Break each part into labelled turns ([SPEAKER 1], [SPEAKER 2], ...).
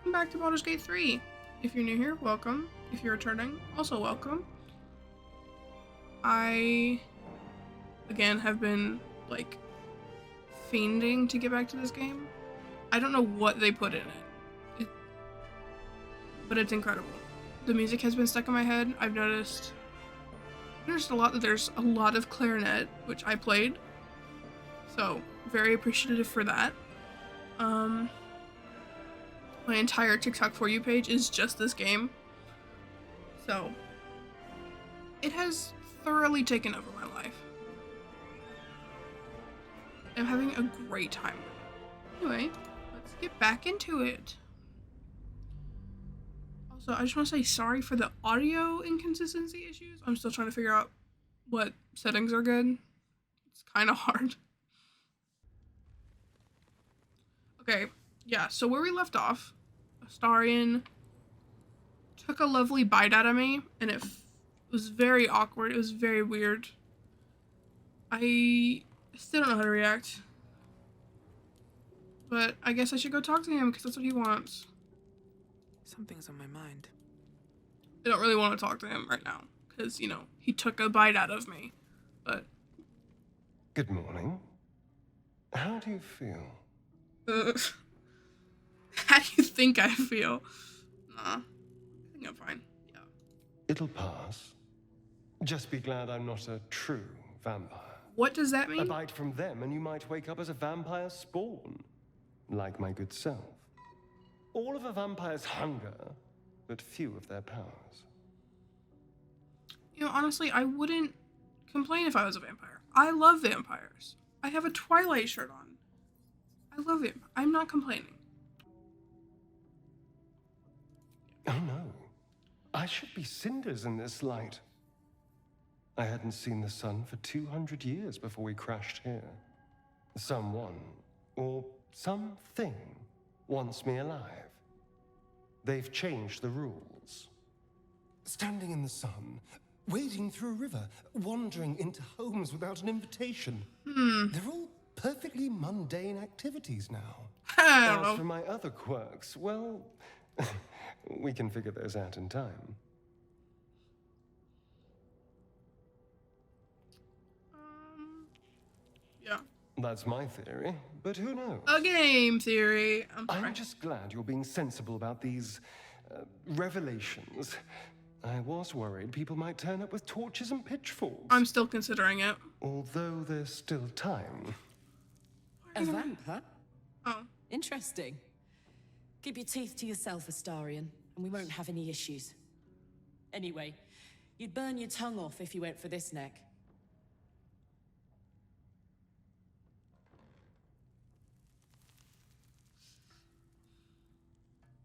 [SPEAKER 1] Welcome back to Baldur's Gate 3. If you're new here, welcome. If you're returning, also welcome. I, again, have been, like, fiending to get back to this game. I don't know what they put in it, but it's incredible. The music has been stuck in my head. I've noticed a lot that there's a lot of clarinet, which I played. So, very appreciative for that. My entire TikTok For You page is just this game. So, it has thoroughly taken over my life. I'm having a great time. Anyway, let's get back into it. Also, I just want to say sorry for the audio inconsistency issues. I'm still trying to figure out what settings are good. It's kind of hard. Okay, yeah, so where we left off, Astarion took a lovely bite out of me, and it was very awkward. It was very weird. I still don't know how to react. But I guess I should go talk to him, because that's what he wants.
[SPEAKER 2] Something's on my mind.
[SPEAKER 1] I don't really want to talk to him right now, because, you know, he took a bite out of me, but...
[SPEAKER 3] Good morning. How do you feel?
[SPEAKER 1] How do you think I feel? Nah, I think I'm fine, yeah.
[SPEAKER 3] It'll pass. Just be glad I'm not a true vampire.
[SPEAKER 1] What does that mean?
[SPEAKER 3] A bite from them and you might wake up as a vampire spawn. Like my good self. All of a vampire's hunger, but few of their powers.
[SPEAKER 1] You know, honestly, I wouldn't complain if I was a vampire. I love vampires. I have a Twilight shirt on. I love him. I'm not complaining.
[SPEAKER 3] Oh no. I should be cinders in this light. I hadn't seen the sun for 200 years before we crashed here. Someone, or something, wants me alive. They've changed the rules. Standing in the sun, wading through a river, wandering into homes without an invitation. They're all perfectly mundane activities now.
[SPEAKER 1] I don't know.
[SPEAKER 3] As for my other quirks, well, we can figure those out in time.
[SPEAKER 1] Yeah.
[SPEAKER 3] That's my theory, but who knows?
[SPEAKER 1] A game theory.
[SPEAKER 3] I'm just glad you're being sensible about these revelations. I was worried people might turn up with torches and pitchforks.
[SPEAKER 1] I'm still considering it.
[SPEAKER 3] Although there's still time.
[SPEAKER 4] A vamp, huh?
[SPEAKER 1] Oh.
[SPEAKER 4] Interesting. Keep your teeth to yourself, Astarion, and we won't have any issues. Anyway, you'd burn your tongue off if you went for this neck.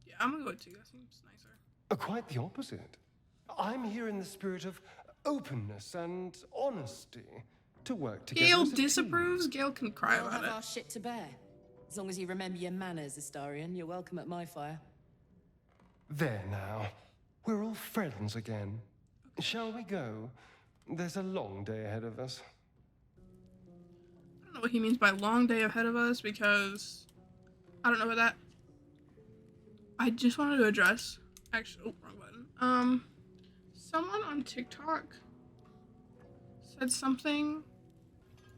[SPEAKER 1] Yeah, I'm gonna go with 2. That seems nicer.
[SPEAKER 3] Quite the opposite. I'm here in the spirit of openness and honesty to work together.
[SPEAKER 1] Gale
[SPEAKER 3] as a team.
[SPEAKER 1] disapproves. Gale can cry
[SPEAKER 4] We'll
[SPEAKER 1] about
[SPEAKER 4] have
[SPEAKER 1] it.
[SPEAKER 4] our shit to bear. As long as you remember your manners, Astarion, you're welcome at my fire.
[SPEAKER 3] There now. We're all friends again. Shall we go? There's a long day ahead of us.
[SPEAKER 1] I don't know what he means by long day ahead of us, because I don't know about that. I just wanted to address, actually, oh, wrong button. Someone on TikTok said something.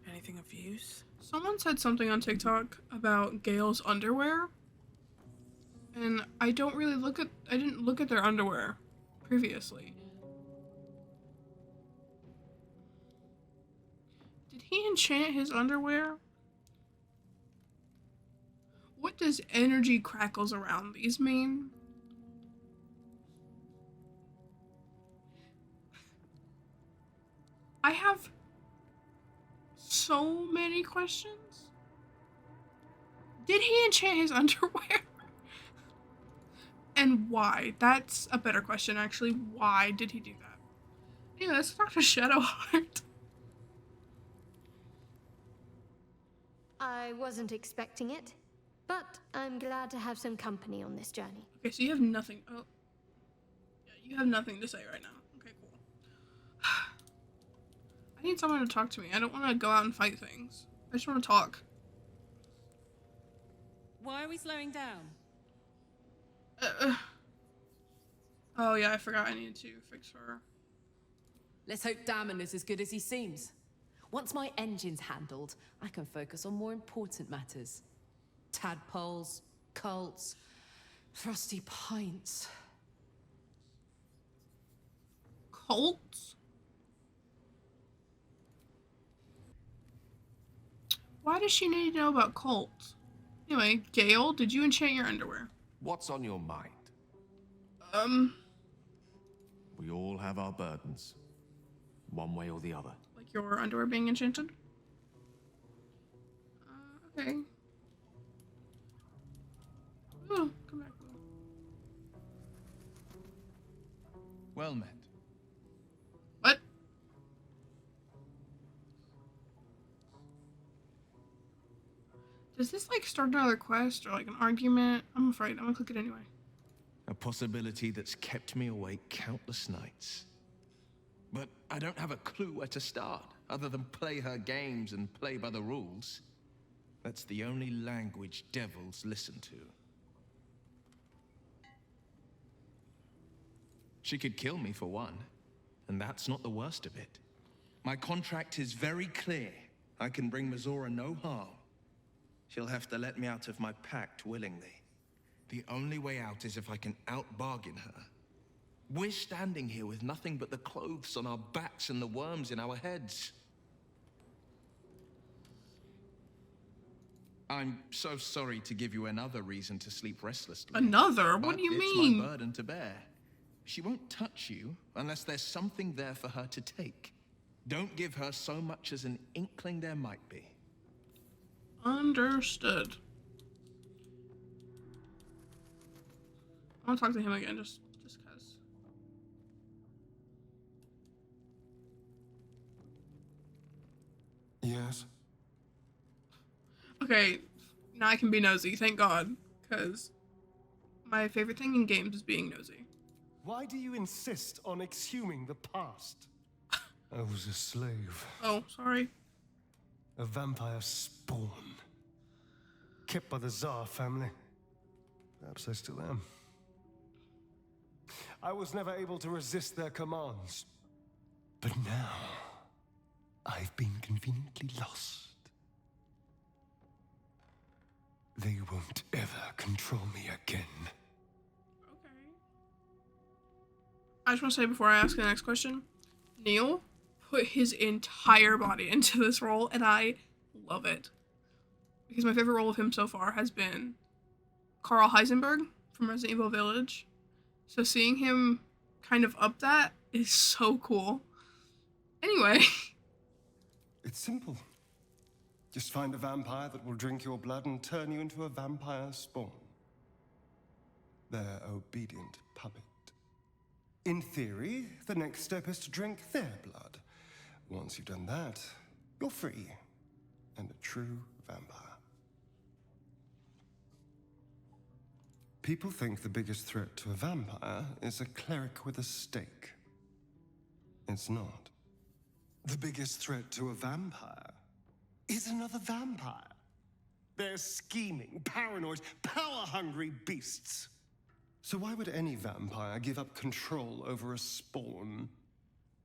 [SPEAKER 2] Anything of use?
[SPEAKER 1] Someone said something on TikTok about Gale's underwear, and I didn't look at their underwear previously. Did he enchant his underwear? What does energy crackles around these mean? I have so many questions. Did he enchant his underwear? And why? That's a better question, actually. Why did he do that? Anyway, let's talk to Shadowheart.
[SPEAKER 5] I wasn't expecting it, but I'm glad to have some company on this journey.
[SPEAKER 1] Okay, so you have nothing. Oh. Yeah, you have nothing to say right now. Okay, cool. I need someone to talk to me. I don't want to go out and fight things. I just want to talk.
[SPEAKER 4] Why are we slowing down?
[SPEAKER 1] Oh yeah, I forgot I needed to fix her.
[SPEAKER 4] Let's hope Damon is as good as he seems. Once my engine's handled, I can focus on more important matters. Tadpoles, cults, frosty pints.
[SPEAKER 1] Cults? Why does she need to know about cults? Anyway, Gale, did you enchant your underwear?
[SPEAKER 6] What's on your mind? We all have our burdens, one way or the other.
[SPEAKER 1] Like your underwear being enchanted? Okay. Oh, come back.
[SPEAKER 7] Well met.
[SPEAKER 1] What? Does this like start another quest or like an argument? I'm afraid. I'm gonna click it anyway.
[SPEAKER 7] A possibility that's kept me awake countless nights. But I don't have a clue where to start, other than play her games and play by the rules. That's the only language devils listen to. She could kill me for one, and that's not the worst of it. My contract is very clear. I can bring Mizora no harm. She'll have to let me out of my pact willingly. The only way out is if I can out-bargain her. We're standing here with nothing but the clothes on our backs and the worms in our heads. I'm so sorry to give you another reason to sleep restlessly.
[SPEAKER 1] Another? What
[SPEAKER 7] but
[SPEAKER 1] do you
[SPEAKER 7] it's
[SPEAKER 1] mean?
[SPEAKER 7] my burden to bear. She won't touch you unless there's something there for her to take. Don't give her so much as an inkling there might be.
[SPEAKER 1] Understood. I want to talk to him again, just cause.
[SPEAKER 3] Yes?
[SPEAKER 1] Okay, now I can be nosy, thank God, because my favorite thing in games is being nosy.
[SPEAKER 3] Why do you insist on exhuming the past? I was a slave.
[SPEAKER 1] Oh, sorry.
[SPEAKER 3] A vampire spawn. Kept by the Tsar family. Perhaps I still am. I was never able to resist their commands. But now, I've been conveniently lost. They won't ever control me again.
[SPEAKER 1] Okay. I just want to say before I ask the next question, Neil put his entire body into this role, and I love it. Because my favorite role of him so far has been Carl Heisenberg from Resident Evil Village. So seeing him kind of up that is so cool. Anyway.
[SPEAKER 3] It's simple. Just find a vampire that will drink your blood and turn you into a vampire spawn. Their obedient puppet. In theory, the next step is to drink their blood. Once you've done that, you're free and a true vampire. People think the biggest threat to a vampire is a cleric with a stake. It's not. The biggest threat to a vampire is another vampire. They're scheming, paranoid, power-hungry beasts. So why would any vampire give up control over a spawn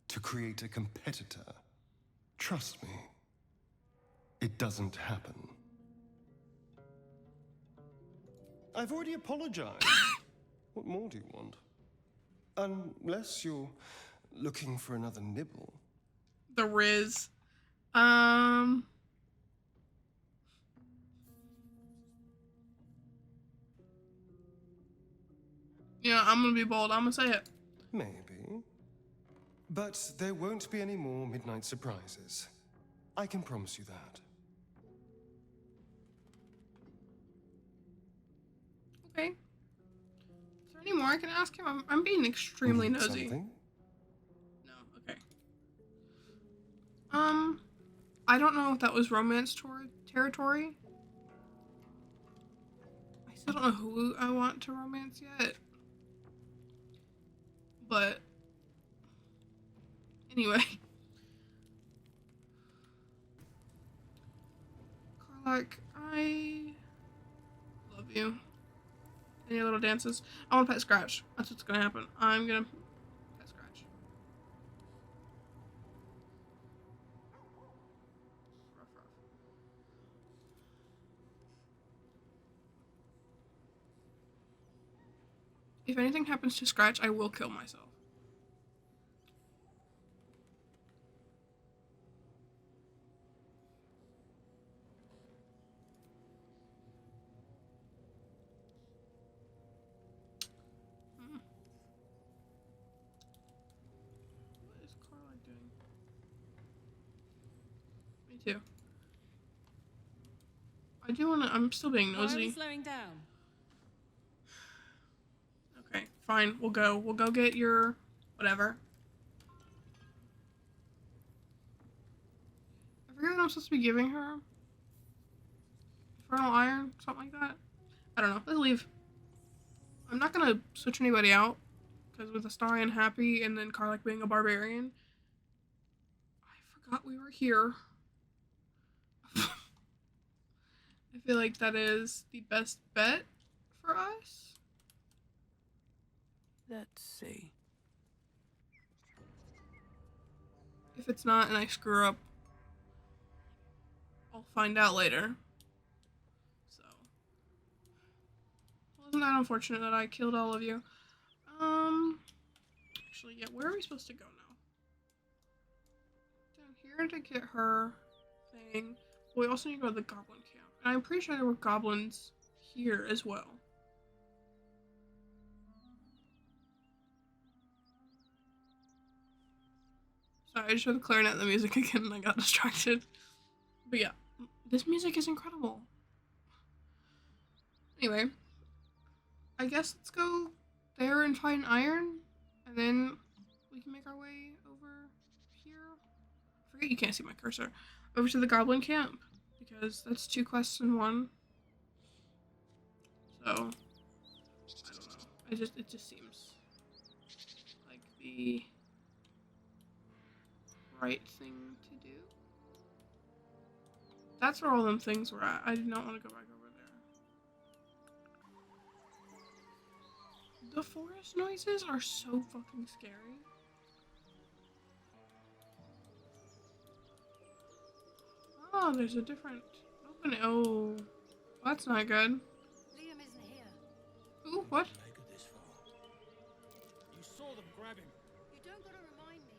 [SPEAKER 3] to create a competitor? Trust me, it doesn't happen. I've already apologized. What more do you want? Unless you're looking for another nibble.
[SPEAKER 1] The Riz. Yeah, I'm gonna be bold. I'm gonna say it.
[SPEAKER 3] Maybe. But there won't be any more midnight surprises. I can promise you that.
[SPEAKER 1] Okay. Is there any more I can ask him? I'm being extremely
[SPEAKER 3] Need
[SPEAKER 1] nosy.
[SPEAKER 3] something?
[SPEAKER 1] No, okay. I don't know if that was romance territory. I still don't know who I want to romance yet. But anyway. Karlak, I love you. Any little dances? I want to pet Scratch. That's what's gonna happen. I'm gonna pet Scratch. Ruff, ruff. If anything happens to Scratch, I will kill myself. What is Carla doing? Me too. I do wanna. I'm still being
[SPEAKER 4] Why are we
[SPEAKER 1] nosy.
[SPEAKER 4] slowing down?
[SPEAKER 1] Okay, fine. We'll go. We'll go get your whatever. I forget what I'm supposed to be giving her. Infernal Iron? Something like that? I don't know. Let's leave. I'm not gonna switch anybody out. Because with Astarion happy and then Karlach being a barbarian. I forgot we were here. I feel like that is the best bet for us.
[SPEAKER 2] Let's see.
[SPEAKER 1] If it's not and I screw up, I'll find out later. So, well, isn't that unfortunate that I killed all of you? Actually, yeah, where are we supposed to go now? Down here to get her thing. We also need to go to the goblin camp. And I'm pretty sure there were goblins here as well. Sorry, I just heard the clarinet and the music again and I got distracted. But yeah, this music is incredible. Anyway, I guess let's go there and find iron, and then we can make our way over here. I forget you can't see my cursor. Over to the goblin camp, because that's 2 quests in 1. So, I don't know. It just seems like the right thing to do. That's where all them things were at. I did not want to go back over there. The forest noises are so fucking scary. Oh, there's a different opening. Oh, that's not good.
[SPEAKER 5] Liam isn't here.
[SPEAKER 1] Ooh, what?
[SPEAKER 8] Make it this far. You saw them grab him.
[SPEAKER 5] You don't gotta remind me.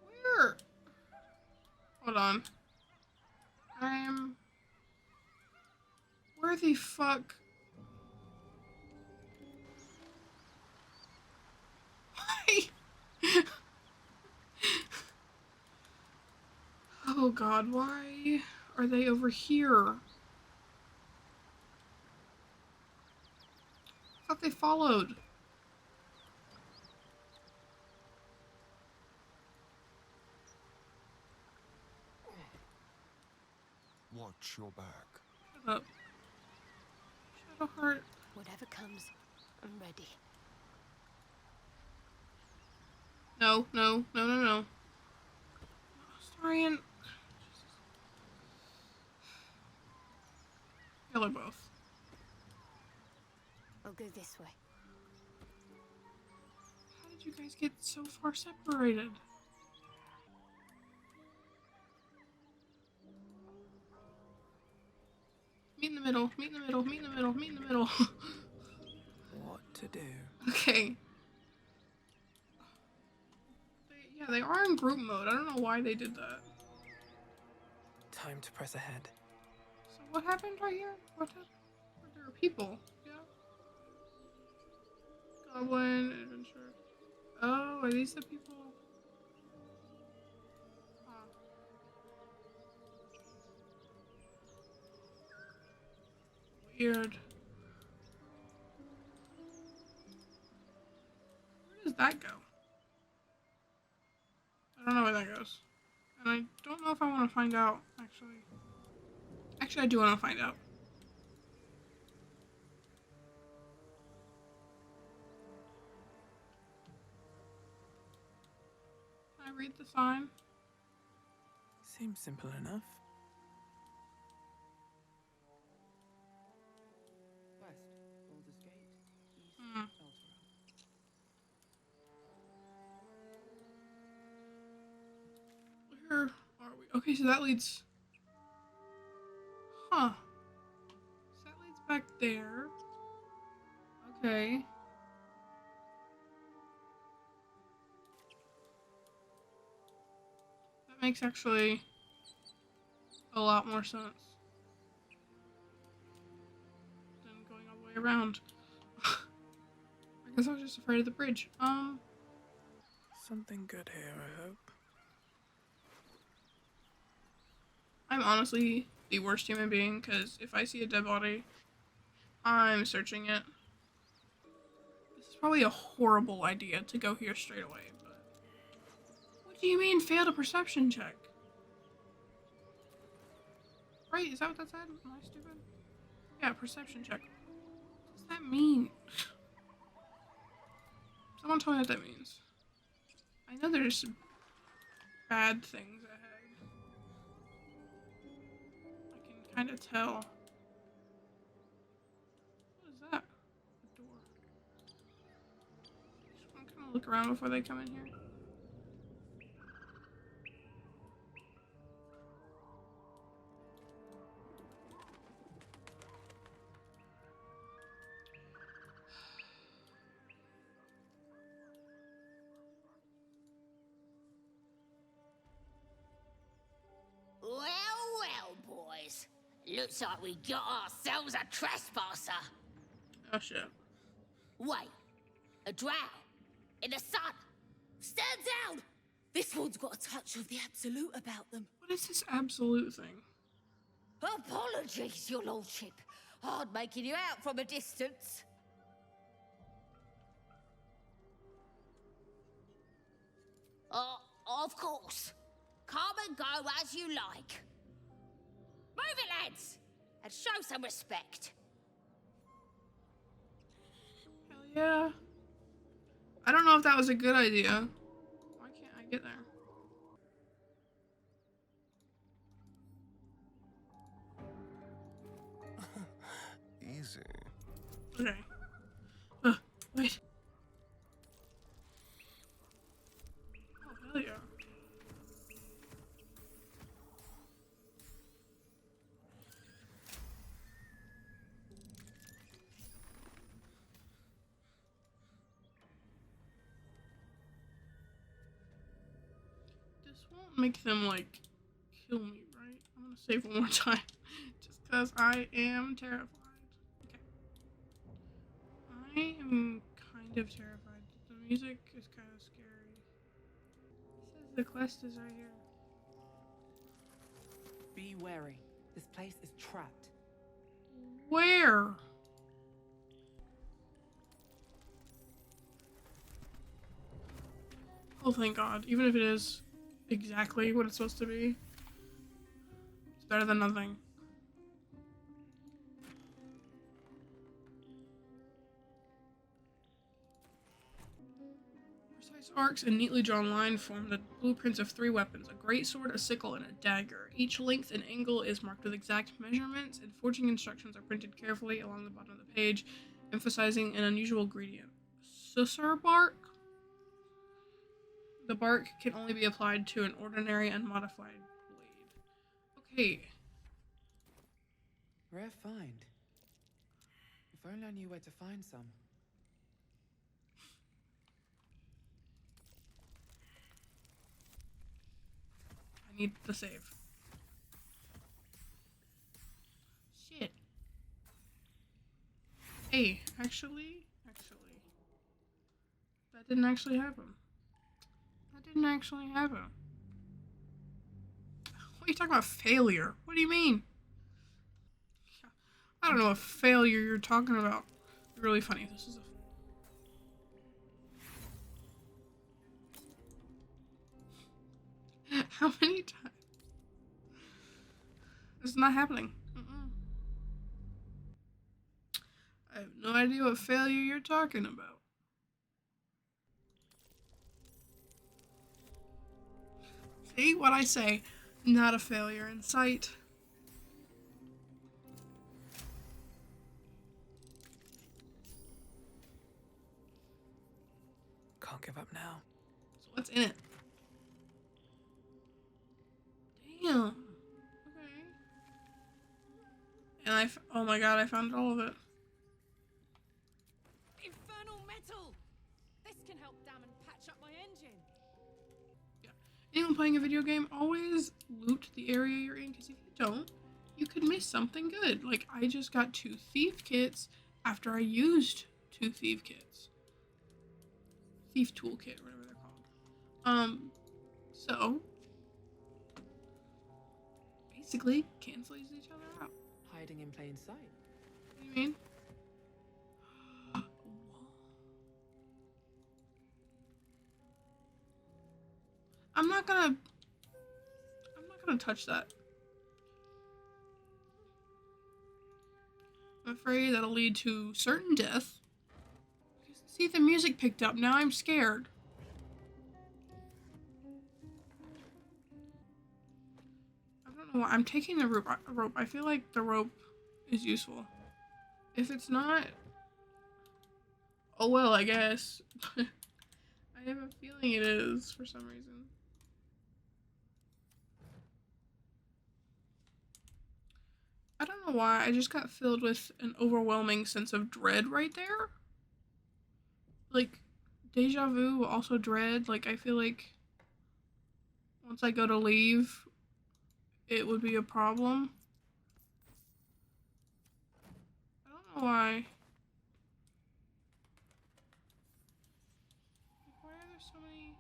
[SPEAKER 1] Where? Hold on. Where the fuck? Why? Oh god, why are they over here? I thought they followed.
[SPEAKER 3] Watch your back.
[SPEAKER 1] Shut up. Shadowheart.
[SPEAKER 5] Whatever comes, I'm ready.
[SPEAKER 1] No, no, no, no, no. Astarion. Kill her both.
[SPEAKER 5] I'll go this way.
[SPEAKER 1] How did you guys get so far separated? Meet in the middle, meet in the middle, meet in the middle, meet in the middle.
[SPEAKER 2] What to do?
[SPEAKER 1] Okay. Yeah, they are in group mode. I don't know why they did that.
[SPEAKER 2] Time to press ahead.
[SPEAKER 1] So what happened right here? What happened? There were people. Yeah. Goblin adventure. Oh, are these the people? Huh. Weird. Where does that go? I don't know where that goes. And I don't know if I want to find out, actually. Actually, I do want to find out. Can I read the sign?
[SPEAKER 2] Seems simple enough.
[SPEAKER 1] Okay, so that leads... Huh. So that leads back there. Okay. That makes actually a lot more sense than going all the way around. I guess I was just afraid of the bridge.
[SPEAKER 2] Something good here, I hope.
[SPEAKER 1] I'm honestly the worst human being, because if I see a dead body, I'm searching it. This is probably a horrible idea to go here straight away, but... What do you mean, failed a perception check? Right, is that what that said? Am I stupid? Yeah, perception check. What does that mean? Someone tell me what that means. I know there's bad things ahead. I can kind of tell. What is that? A door. Just want to kind of look around before they come in here.
[SPEAKER 9] Well, boys. Looks like we got ourselves a trespasser.
[SPEAKER 1] Oh shit.
[SPEAKER 9] Wait. A drow. In the sun. Stand down! This one's got a touch of the absolute about them.
[SPEAKER 1] What is this absolute thing?
[SPEAKER 9] Apologies, your lordship. Hard making you out from a distance. Of course. Come and go as you like. Move it, lads! And show some respect.
[SPEAKER 1] Hell yeah. I don't know if that was a good idea. Why can't I get there?
[SPEAKER 3] Easy.
[SPEAKER 1] Okay. Wait. Oh, hell yeah. This won't make them, like, kill me, right? I'm gonna save one more time. Just because I am terrified. Okay. I am kind of terrified. The music is kind of scary. It says the quest is right here.
[SPEAKER 2] Be wary. This place is trapped.
[SPEAKER 1] Where? Oh, thank God. Even if it is exactly what it's supposed to be, it's better than nothing. Precise arcs and neatly drawn line form the blueprints of 3 weapons: a greatsword, a sickle, and a dagger. Each length and angle is marked with exact measurements, and forging instructions are printed carefully along the bottom of the page, emphasizing an unusual ingredient: susur bark. The bark can only be applied to an ordinary unmodified blade. Okay.
[SPEAKER 2] Rare find. If only I knew where to find some.
[SPEAKER 1] I need the save. Shit. Hey, actually, that didn't actually happen. That didn't actually happen. What are you talking about, failure? What do you mean? I don't know what failure you're talking about. It's really funny. This is a... How many times? This is not happening. I have no idea what failure you're talking about. See what I say? Not a failure in sight.
[SPEAKER 2] Can't give up now.
[SPEAKER 1] So what's in it? Damn. And oh my god, I found all of it.
[SPEAKER 4] Infernal metal! This can help Damon patch up my engine.
[SPEAKER 1] Yeah. Anyone playing a video game, always loot the area you're in, because if you don't, you could miss something good. Like, I just got 2 thief kits after I used 2 thief kits. Thief toolkit, whatever they're called. So basically cancels each other out.
[SPEAKER 2] Hiding in plain sight.
[SPEAKER 1] What do you mean? I'm not gonna touch that. I'm afraid that'll lead to certain death. See, the music picked up. Now I'm scared. I don't know why. I'm taking the rope. I feel like the rope is useful. If it's not, oh well, I guess. I have a feeling it is for some reason. I don't know why. I just got filled with an overwhelming sense of dread right there. Like, deja vu, also dread. Like, I feel like once I go to leave, it would be a problem. I don't know why. Why are there so many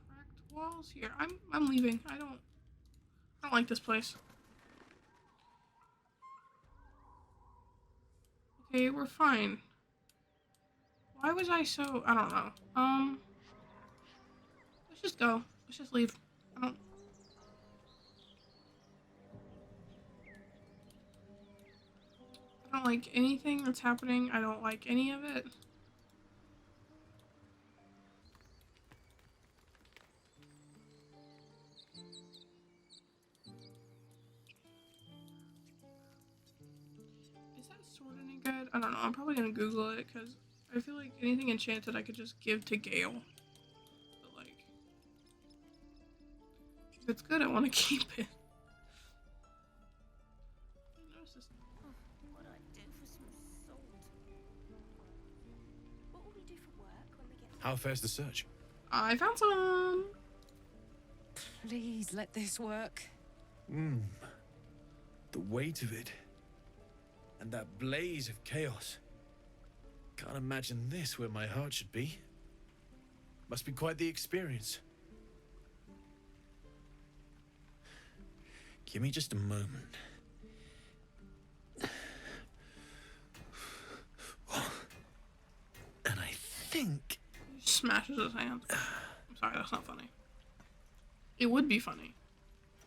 [SPEAKER 1] cracked walls here? I'm leaving. I don't like this place. Okay, we're fine. Why was I so... I don't know. Let's just go. Let's just leave. I don't like anything that's happening. I don't like any of it. Is that sword any good? I don't know. I'm probably gonna Google it because I feel like anything enchanted I could just give to Gale. But like, if it's good, I want to keep it.
[SPEAKER 9] What do I do for some salt? What will we do for work when we get to...
[SPEAKER 6] How fares the search?
[SPEAKER 1] I found some.
[SPEAKER 4] Please let this work.
[SPEAKER 6] The weight of it. And that blaze of chaos. Can't imagine this where my heart should be. Must be quite the experience. Give me just a moment. And I think...
[SPEAKER 1] He smashes his hand. I'm sorry, that's not funny. It would be funny,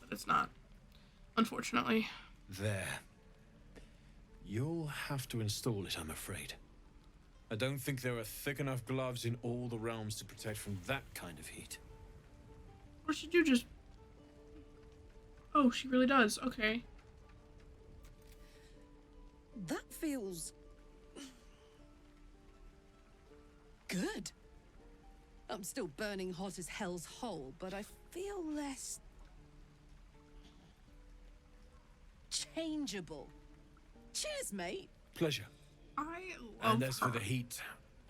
[SPEAKER 1] but it's not. Unfortunately.
[SPEAKER 6] There. You'll have to install it, I'm afraid. I don't think there are thick enough gloves in all the realms to protect from that kind of heat.
[SPEAKER 1] Or should you just... Oh, she really does. Okay.
[SPEAKER 4] That feels... good. I'm still burning hot as hell's hole, but I feel less... changeable. Cheers, mate.
[SPEAKER 6] Pleasure.
[SPEAKER 1] I love
[SPEAKER 6] And as
[SPEAKER 1] her.
[SPEAKER 6] for the heat,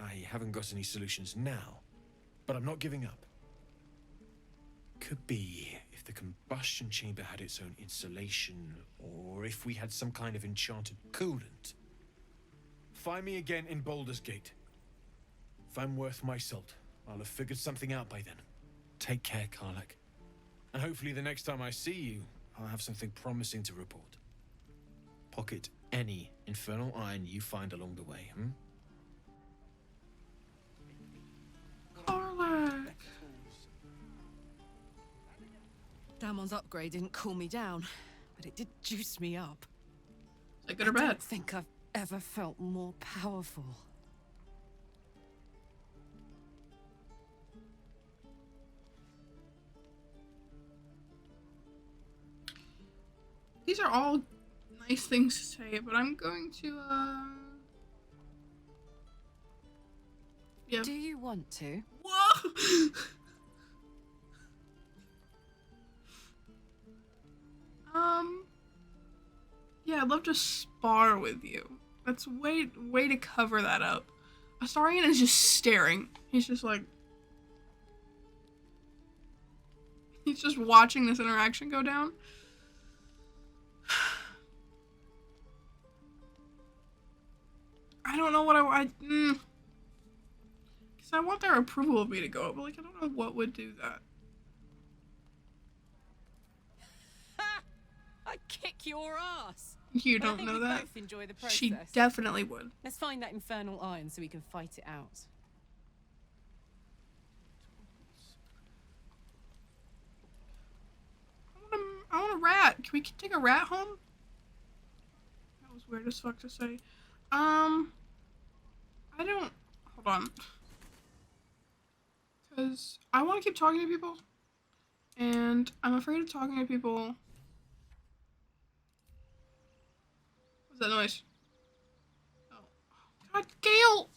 [SPEAKER 6] I haven't got any solutions now, but I'm not giving up. Could be if the combustion chamber had its own insulation, or if we had some kind of enchanted coolant. Find me again in Baldursgate. If I'm worth my salt, I'll have figured something out by then. Take care, Karlak. And hopefully the next time I see you, I'll have something promising to report. Pocket any infernal iron you find along the way,
[SPEAKER 1] Karlak.
[SPEAKER 4] Damon's upgrade didn't cool me down, but it did juice me up.
[SPEAKER 1] Is that good or
[SPEAKER 4] I
[SPEAKER 1] bad?
[SPEAKER 4] don't think I've ever felt more powerful.
[SPEAKER 1] These are all nice things to say, but I'm going to, yeah.
[SPEAKER 4] Do you want to?
[SPEAKER 1] Whoa! I'd love to spar with you. That's way to cover that up. Astarion is just staring. He's just like... He's just watching this interaction go down. I don't know what because I want their approval of me to go up, but like I don't know what would do that.
[SPEAKER 4] I'd kick your ass.
[SPEAKER 1] You
[SPEAKER 4] But I
[SPEAKER 1] don't
[SPEAKER 4] think
[SPEAKER 1] know
[SPEAKER 4] we
[SPEAKER 1] that.
[SPEAKER 4] both enjoy the process.
[SPEAKER 1] She definitely would.
[SPEAKER 4] Let's find that infernal iron so we can fight it out.
[SPEAKER 1] I want a rat. Can we take a rat home? That was weird as fuck to say. I don't... Hold on. Because I want to keep talking to people. And I'm afraid of talking to people. What's that noise? Oh. God, Gale!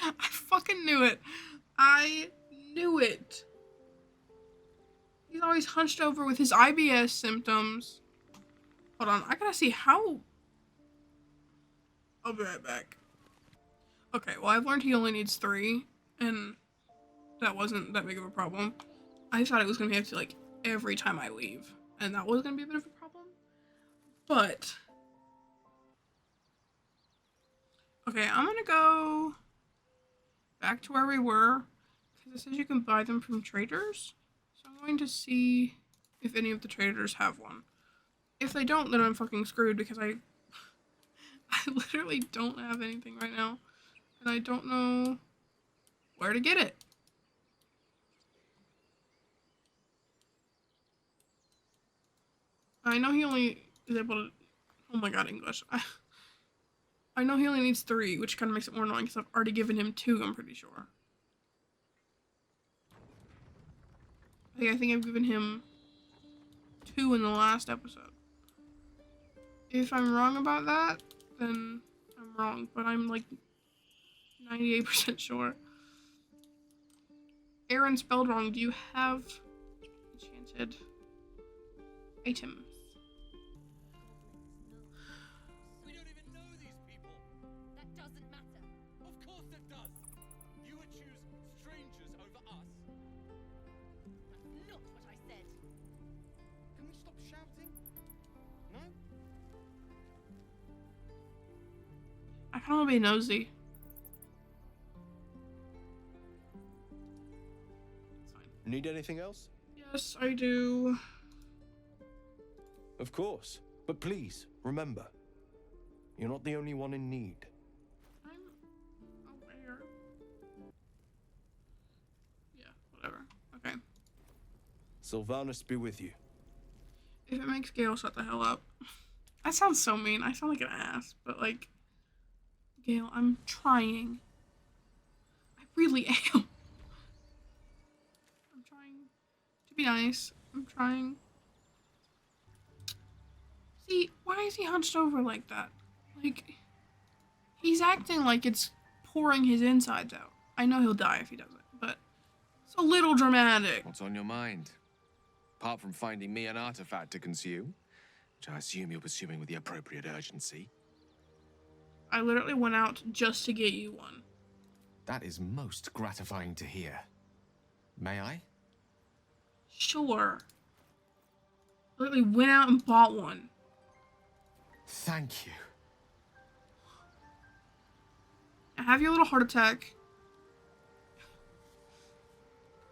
[SPEAKER 1] I fucking knew it. I knew it. He's always hunched over with his IBS symptoms. Hold on, I gotta see how... I'll be right back. Okay, well I've learned he only needs 3, and that wasn't that big of a problem. I thought it was gonna be to like every time I leave, and that was gonna be a bit of a problem. But... Okay, I'm gonna go back to where we were, because it says you can buy them from traders. So I'm going to see if any of the traders have one. If they don't, then I'm fucking screwed because I literally don't have anything right now. And I don't know where to get it. I know he only is able to... Oh my god, English. I know he only needs 3, which kind of makes it more annoying because I've already given him 2, I'm pretty sure. I think I've given him 2 in the last episode. If I'm wrong about that, then I'm wrong, but I'm like 98% sure. Aaron spelled wrong. Do you have enchanted items?
[SPEAKER 8] We don't even know these people.
[SPEAKER 9] That doesn't matter.
[SPEAKER 8] Of course it does. You would choose strangers over us.
[SPEAKER 9] That's not what I said.
[SPEAKER 8] Can we stop shouting? No?
[SPEAKER 1] I kind of want to be nosy. It's fine.
[SPEAKER 6] Need anything else?
[SPEAKER 1] Yes, I do.
[SPEAKER 6] Of course. But please, remember, you're not the only one in need.
[SPEAKER 1] I'm aware. Yeah, whatever. Okay.
[SPEAKER 6] Sylvanus be with you.
[SPEAKER 1] If it makes Gale shut the hell up. That sounds so mean. I sound like an ass, but like, Gale, I'm trying. I really am. I'm trying to be nice. I'm trying. See, why is he hunched over like that? Like, he's acting like it's pouring his insides out. I know he'll die if he doesn't, but it's a little dramatic.
[SPEAKER 10] What's on your mind? Apart from finding me an artifact to consume, which I assume you're pursuing with the appropriate urgency.
[SPEAKER 1] I literally went out just to get you one.
[SPEAKER 10] That is most gratifying to hear. May I?
[SPEAKER 1] Sure. I literally went out and bought one.
[SPEAKER 10] Thank you.
[SPEAKER 1] Have your little heart attack.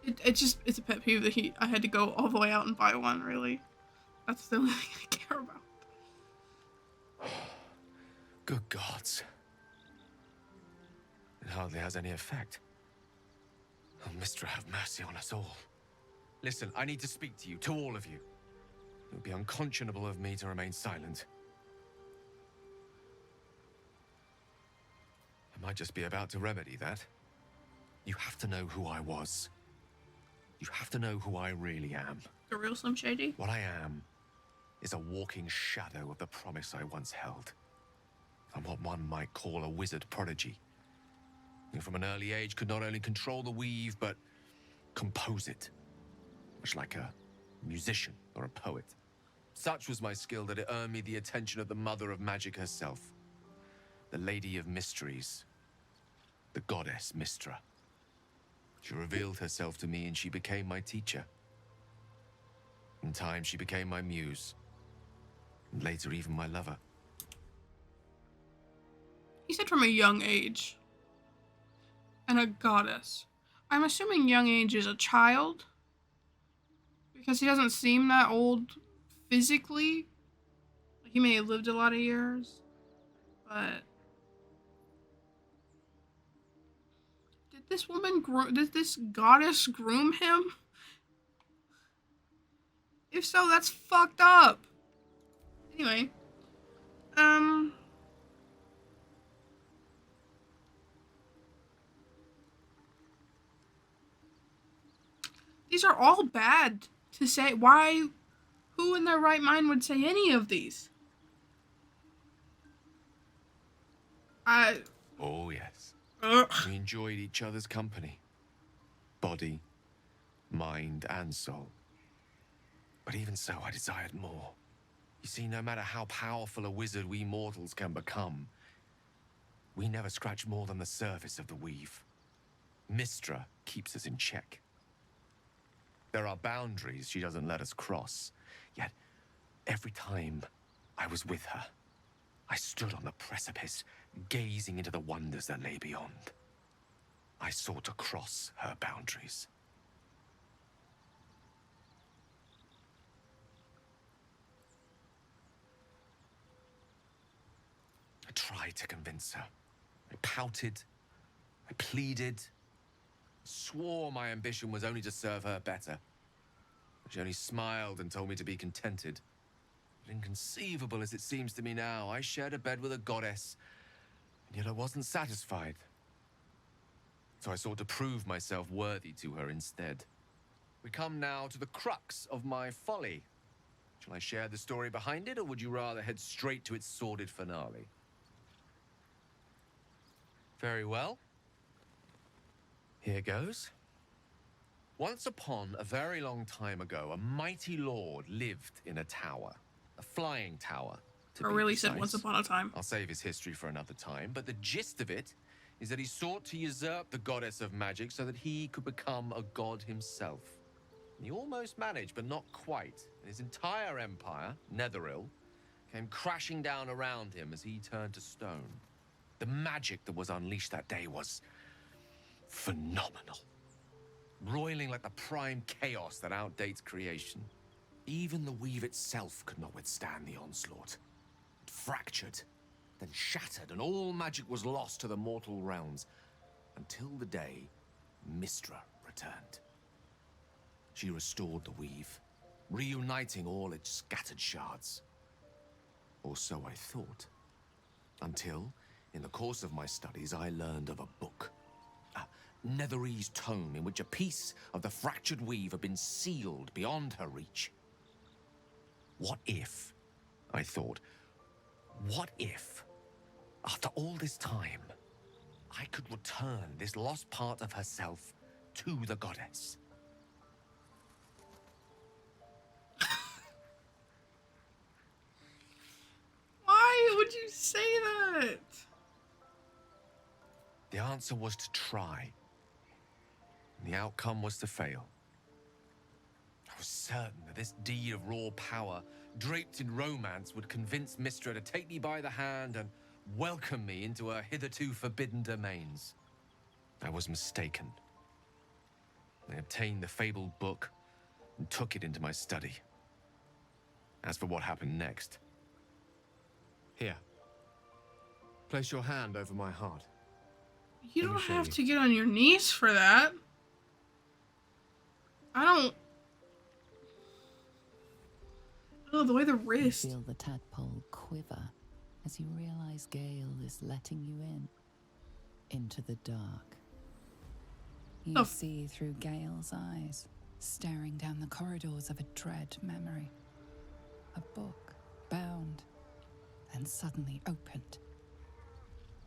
[SPEAKER 1] It's a pet peeve that I had to go all the way out and buy one, really. That's the only thing I care about.
[SPEAKER 10] Good gods. It hardly has any effect. Oh, Mister, have mercy on us all. Listen, I need to speak to you, to all of you. It would be unconscionable of me to remain silent. I might just be about to remedy that. You have to know who I was. You have to know who I really am.
[SPEAKER 1] The real Slim Shady?
[SPEAKER 10] What I am is a walking shadow of the promise I once held. I'm what one might call a wizard prodigy. Who from an early age could not only control the weave, but compose it. Much like a musician or a poet. Such was my skill that it earned me the attention of the mother of magic herself, the Lady of Mysteries, the goddess Mystra. She revealed herself to me and she became my teacher. In time, she became my muse, and later even my lover.
[SPEAKER 1] He said from a young age. And a goddess. I'm assuming young age is a child. Because he doesn't seem that old physically. He may have lived a lot of years. But did this goddess groom him? If so, that's fucked up. Anyway. These are all bad to say. Why? Who in their right mind would say any of these?
[SPEAKER 10] Oh, yes. We enjoyed each other's company. Body, mind, and soul. But even so, I desired more. You see, no matter how powerful a wizard we mortals can become, we never scratch more than the surface of the weave. Mystra keeps us in check. There are boundaries she doesn't let us cross. Yet, every time I was with her, I stood on the precipice, gazing into the wonders that lay beyond. I sought to cross her boundaries. I tried to convince her. I pouted. I pleaded. Swore my ambition was only to serve her better. She only smiled and told me to be contented. But inconceivable as it seems to me now, I shared a bed with a goddess, and yet I wasn't satisfied. So I sought to prove myself worthy to her instead. We come now to the crux of my folly. Shall I share the story behind it, or would you rather head straight to its sordid finale? Very well. Here goes. Once upon a very long time ago, a mighty lord lived in a tower. A flying tower, to be
[SPEAKER 1] really
[SPEAKER 10] precise.
[SPEAKER 1] said once upon a time.
[SPEAKER 10] I'll save his history for another time, but the gist of it is that he sought to usurp the goddess of magic so that he could become a god himself. And he almost managed, but not quite. And his entire empire, Netheril, came crashing down around him as he turned to stone. The magic that was unleashed that day was phenomenal. Roiling like the prime chaos that outdates creation. Even the weave itself could not withstand the onslaught. It fractured, then shattered, and all magic was lost to the mortal realms, until the day Mystra returned. She restored the weave, reuniting all its scattered shards. Or so I thought. Until, in the course of my studies, I learned of a book. Netherese tome in which a piece of the fractured weave had been sealed beyond her reach. What if, I thought, what if, after all this time, I could return this lost part of herself to the goddess?
[SPEAKER 1] Why would you say that?
[SPEAKER 10] The answer was to try. And the outcome was to fail. I was certain that this deed of raw power, draped in romance, would convince Mystra to take me by the hand and welcome me into her hitherto forbidden domains. I was mistaken. I obtained the fabled book and took it into my study. As for what happened next... Here. Place your hand over my heart.
[SPEAKER 1] You
[SPEAKER 10] Let me
[SPEAKER 1] don't
[SPEAKER 10] show
[SPEAKER 1] have
[SPEAKER 10] you.
[SPEAKER 1] to get on your knees for that. I don't... Oh, the way the wrist.
[SPEAKER 11] You feel the tadpole quiver as you realize Gale is letting you in. Into the dark. You
[SPEAKER 1] Oh.
[SPEAKER 11] see through Gale's eyes, staring down the corridors of a dread memory. A book, bound, and suddenly opened.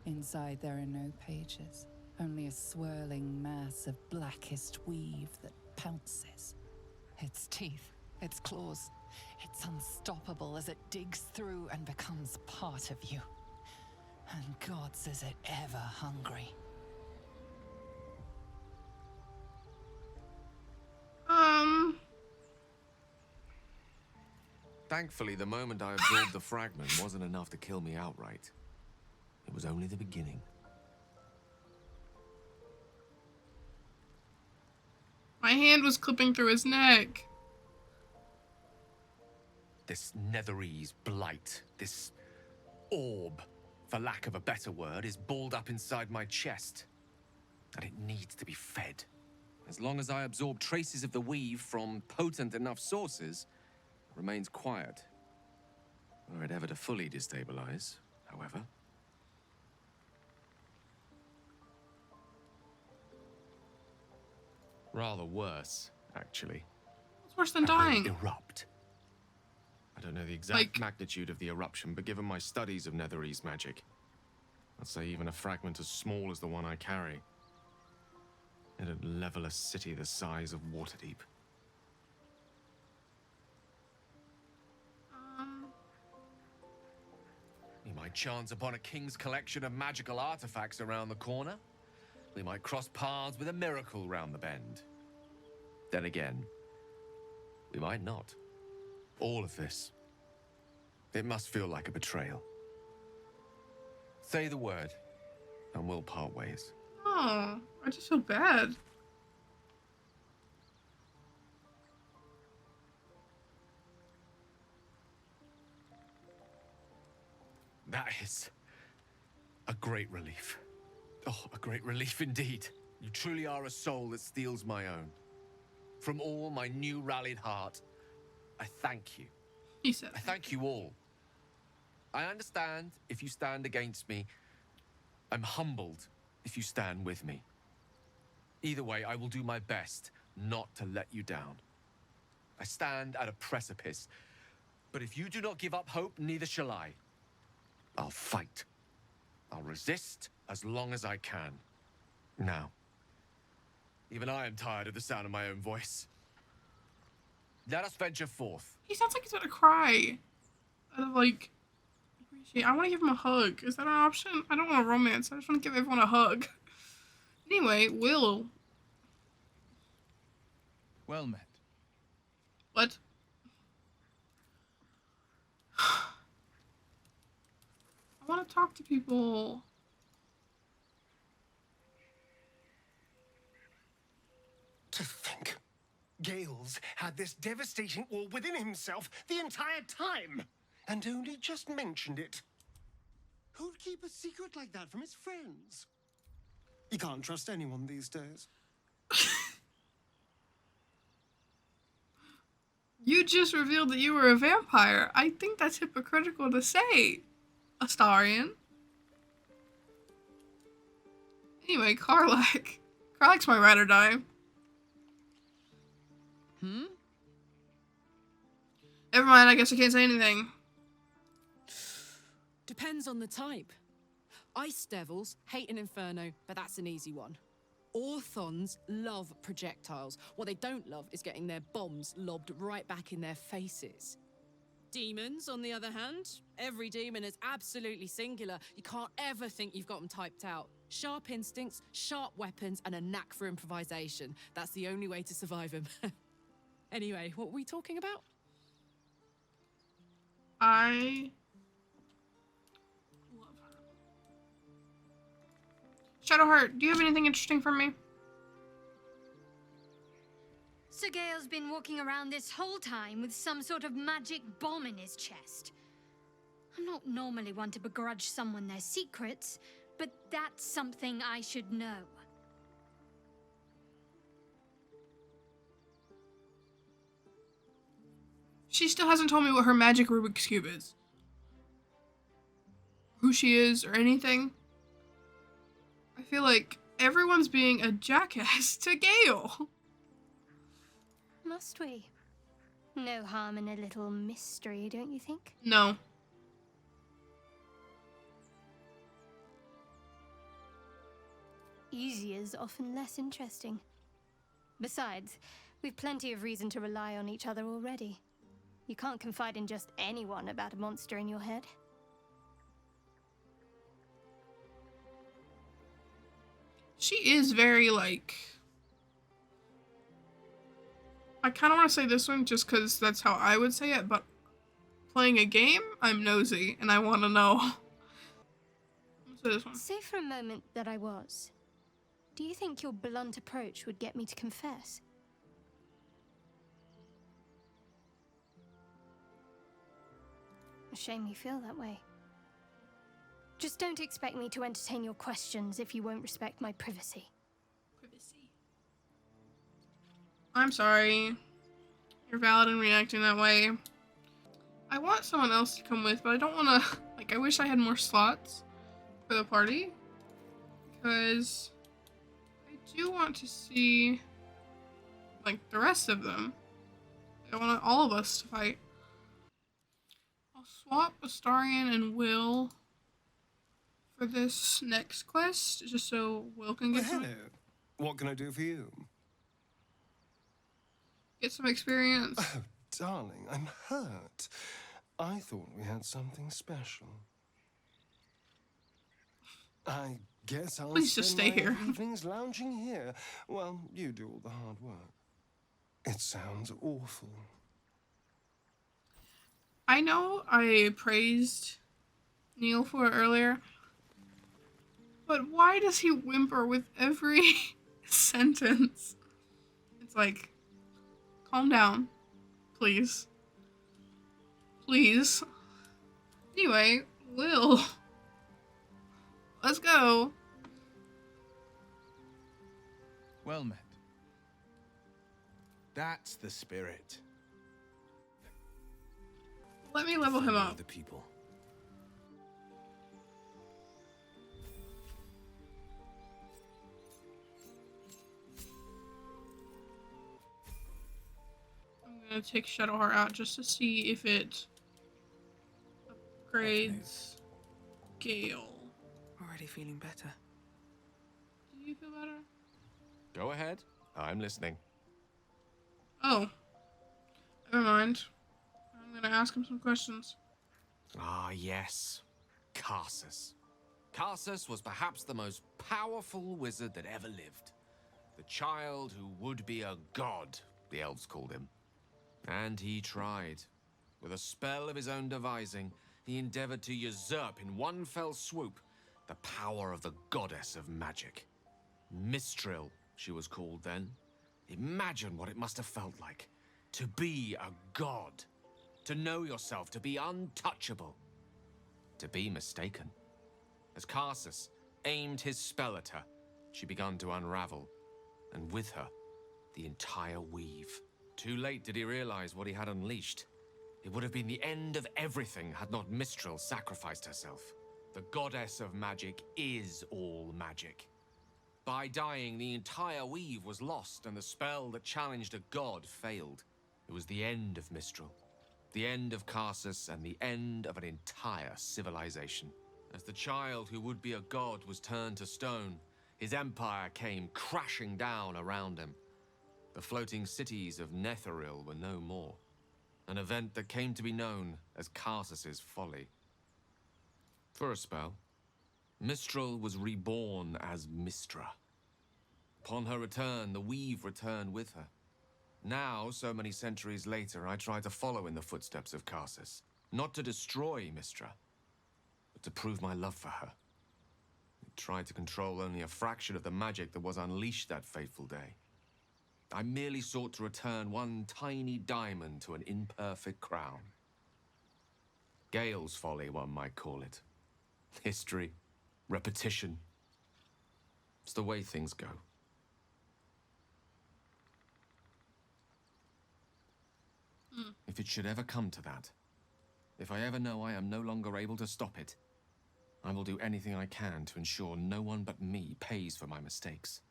[SPEAKER 11] Inside there are no pages, only a swirling mass of blackest weave that pounces. Its teeth, its claws, It's unstoppable as it digs through and becomes part of you. And God's is it ever hungry.
[SPEAKER 10] Thankfully, the moment I absorbed the fragment wasn't enough to kill me outright. It was only the beginning.
[SPEAKER 1] My hand was clipping through his neck.
[SPEAKER 10] This Netherese blight, this orb, for lack of a better word, is balled up inside my chest. And it needs to be fed. As long as I absorb traces of the weave from potent enough sources, it remains quiet. Were it ever to fully destabilize, however. Rather worse, actually.
[SPEAKER 1] It's worse than dying.
[SPEAKER 10] Erupt. I don't know the exact magnitude of the eruption, but given my studies of Netherese magic, I'd say even a fragment as small as the one I carry, it'd level a city the size of Waterdeep. We might chance upon a king's collection of magical artifacts around the corner. We might cross paths with a miracle round the bend. Then again, we might not. All of this. It must feel like a betrayal. Say the word, and we'll part ways.
[SPEAKER 1] Oh, I just feel bad.
[SPEAKER 10] That is a great relief. Oh, a great relief indeed. You truly are a soul that steals my own. From all my new rallied heart, I thank you.
[SPEAKER 1] He said.
[SPEAKER 10] I thank you all. I understand if you stand against me. I'm humbled if you stand with me. Either way, I will do my best not to let you down. I stand at a precipice, but if you do not give up hope, neither shall I. I'll fight. I'll resist as long as I can. Now, even I am tired of the sound of my own voice. Let us venture forth.
[SPEAKER 1] He sounds like he's about to cry. I want to give him a hug. Is that an option? I don't want a romance. I just want to give everyone a hug. Anyway, Will.
[SPEAKER 8] Well met.
[SPEAKER 1] What? I want to talk to people.
[SPEAKER 3] To think, Gales had this devastating war within himself the entire time, and only just mentioned it. Who'd keep a secret like that from his friends? You can't trust anyone these days.
[SPEAKER 1] You just revealed that you were a vampire. I think that's hypocritical to say, Astarion. Anyway, Karlach. Karlach's my ride or die. Never mind, I guess I can't say anything.
[SPEAKER 4] Depends on the type. Ice devils hate an inferno, but that's an easy one. Orthons love projectiles. What they don't love is getting their bombs lobbed right back in their faces. Demons, on the other hand, every demon is absolutely singular. You can't ever think you've got them typed out. Sharp instincts, sharp weapons, and a knack for improvisation. That's the only way to survive them. Anyway, what were we talking about?
[SPEAKER 1] I love her. Shadowheart, do you have anything interesting for me?
[SPEAKER 5] Sir Gale's been walking around this whole time with some sort of magic bomb in his chest. I'm not normally one to begrudge someone their secrets, but that's something I should know.
[SPEAKER 1] She still hasn't told me what her magic Rubik's Cube is. Who she is or anything. I feel like everyone's being a jackass to Gale.
[SPEAKER 5] Must we? No harm in a little mystery, don't you think?
[SPEAKER 1] No.
[SPEAKER 5] Easier's often less interesting. Besides, we've plenty of reason to rely on each other already. You can't confide in just anyone about a monster in your head.
[SPEAKER 1] She is very, like... I kind of want to say this one just because that's how I would say it, but playing a game, I'm nosy and I want to know. Let's say this one.
[SPEAKER 5] Say for a moment that I was. Do you think your blunt approach would get me to confess? A shame you feel that way. Just don't expect me to entertain your questions if you won't respect my privacy.
[SPEAKER 1] I'm sorry. You're valid in reacting that way. I want someone else to come with, but I don't want to... Like, I wish I had more slots for the party. Because I do want to see, like, the rest of them. I want all of us to fight. I'll swap Astarion and Will for this next quest, just so Will can get some...
[SPEAKER 3] Hello. What can I do for you?
[SPEAKER 1] Get some experience.
[SPEAKER 3] Oh, darling, I'm hurt. I thought we had something special. I guess I'll
[SPEAKER 1] Please just stay
[SPEAKER 3] spend my
[SPEAKER 1] here.
[SPEAKER 3] evenings lounging here while you do all the hard work. It sounds awful.
[SPEAKER 1] I know I praised Neil for it earlier, but why does he whimper with every sentence? It's like, calm down, please. Please. Anyway, Will. Let's go.
[SPEAKER 7] Well met. That's the spirit.
[SPEAKER 1] Let me level him up.
[SPEAKER 6] The people.
[SPEAKER 1] I'm gonna take Shadowheart out just to see if it upgrades Gale.
[SPEAKER 2] Already feeling better.
[SPEAKER 1] Do you feel better?
[SPEAKER 10] Go ahead. I'm listening.
[SPEAKER 1] Oh. Never mind. I'm gonna ask him some questions.
[SPEAKER 10] Ah, yes. Karsus. Karsus was perhaps the most powerful wizard that ever lived. The child who would be a god, the elves called him. And he tried. With a spell of his own devising, he endeavored to usurp in one fell swoop the power of the goddess of magic. Mistral, she was called then. Imagine what it must have felt like to be a god. To know yourself, to be untouchable. To be mistaken. As Karsus aimed his spell at her, she began to unravel, and with her, the entire weave. Too late did he realize what he had unleashed. It would have been the end of everything had not Mistral sacrificed herself. The goddess of magic is all magic. By dying, the entire weave was lost, and the spell that challenged a god failed. It was the end of Mistral. The end of Karsus, and the end of an entire civilization. As the child who would be a god was turned to stone, his empire came crashing down around him. The floating cities of Netheril were no more. An event that came to be known as Karsus's folly. For a spell, Mistral was reborn as Mistra. Upon her return, the weave returned with her. Now, so many centuries later, I try to follow in the footsteps of Karsus. Not to destroy Mistra, but to prove my love for her. I tried to control only a fraction of the magic that was unleashed that fateful day. I merely sought to return one tiny diamond to an imperfect crown. Gale's folly, one might call it. History, repetition. It's the way things go. If it should ever come to that, if I ever know I am no longer able to stop it, I will do anything I can to ensure no one but me pays for my mistakes.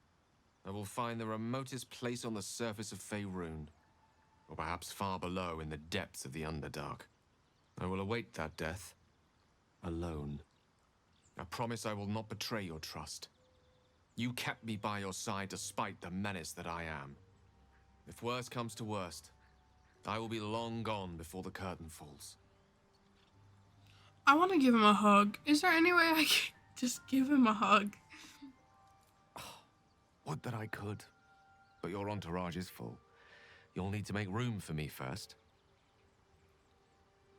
[SPEAKER 10] I will find the remotest place on the surface of Faerun, or perhaps far below in the depths of the Underdark. I will await that death, alone. I promise I will not betray your trust. You kept me by your side despite the menace that I am. If worst comes to worst, I will be long gone before the curtain falls.
[SPEAKER 1] I want to give him a hug. Is there any way I can just give him a hug?
[SPEAKER 10] Would that I could. But your entourage is full. You'll need to make room for me first.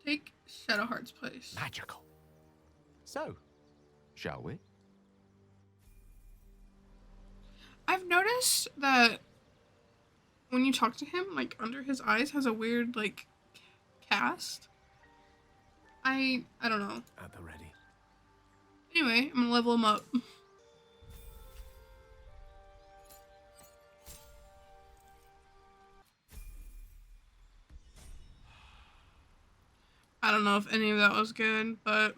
[SPEAKER 1] Take Shadowheart's place.
[SPEAKER 10] Magical. So, shall we?
[SPEAKER 1] I've noticed that when you talk to him, like, under his eyes has a weird, like, cast. I don't know.
[SPEAKER 10] At the ready.
[SPEAKER 1] Anyway, I'm gonna level him up. I don't know if any of that was good, but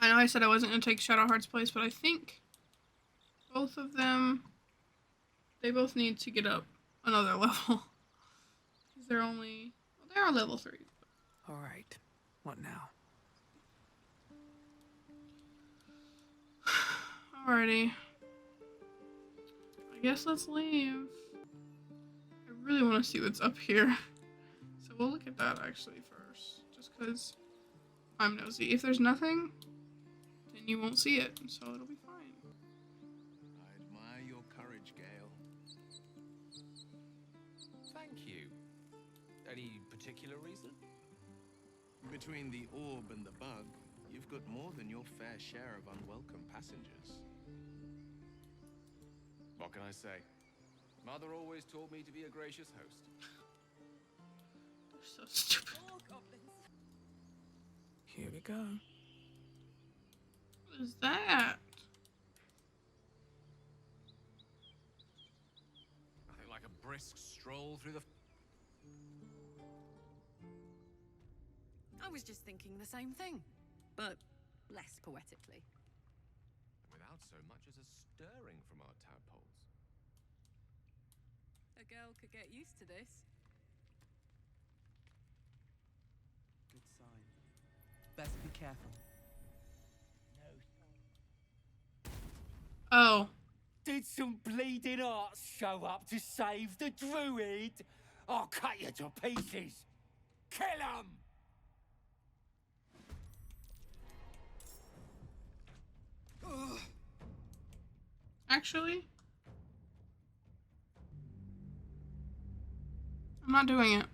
[SPEAKER 1] I know I said I wasn't going to take Shadowheart's place, but I think both of them, they both need to get up another level. Because they're only, well, they are level 3.
[SPEAKER 2] All right. What now?
[SPEAKER 1] Alrighty. I guess let's leave. I really want to see what's up here. So we'll look at that actually first. Just because I'm nosy. If there's nothing, then you won't see it. So it'll be fine.
[SPEAKER 7] I admire your courage, Gale.
[SPEAKER 10] Thank you. Any particular reason?
[SPEAKER 7] Between the orb and the bug, you've got more than your fair share of unwelcome passengers.
[SPEAKER 10] What can I say? Mother always taught me to be a gracious host.
[SPEAKER 1] They're so stupid.
[SPEAKER 2] Here we go.
[SPEAKER 1] What is that?
[SPEAKER 10] Nothing like a brisk stroll through the...
[SPEAKER 4] I was just thinking the same thing, but less poetically.
[SPEAKER 10] Without so much as a stirring from our tadpoles.
[SPEAKER 4] A girl could get used to this.
[SPEAKER 2] Good sign. Best be careful.
[SPEAKER 1] Oh.
[SPEAKER 12] Did some bleeding arts show up to save the druid? I'll cut you to pieces. Kill 'em!
[SPEAKER 1] Actually, I'm not doing it.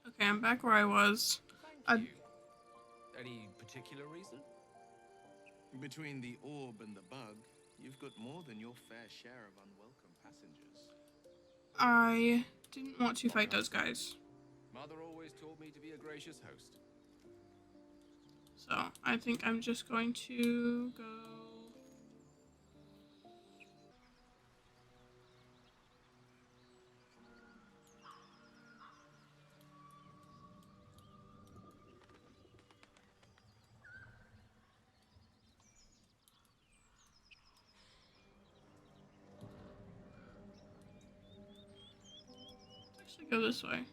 [SPEAKER 1] Okay, I'm back where I was.
[SPEAKER 10] Thank you. Any particular reason?
[SPEAKER 7] Between the orb and the bug, you've got more than your fair share of unwelcome passengers.
[SPEAKER 1] I didn't want to fight those guys.
[SPEAKER 10] Mother always taught me to be a gracious host.
[SPEAKER 1] So, I think I'm just going to go... Let's actually go this way.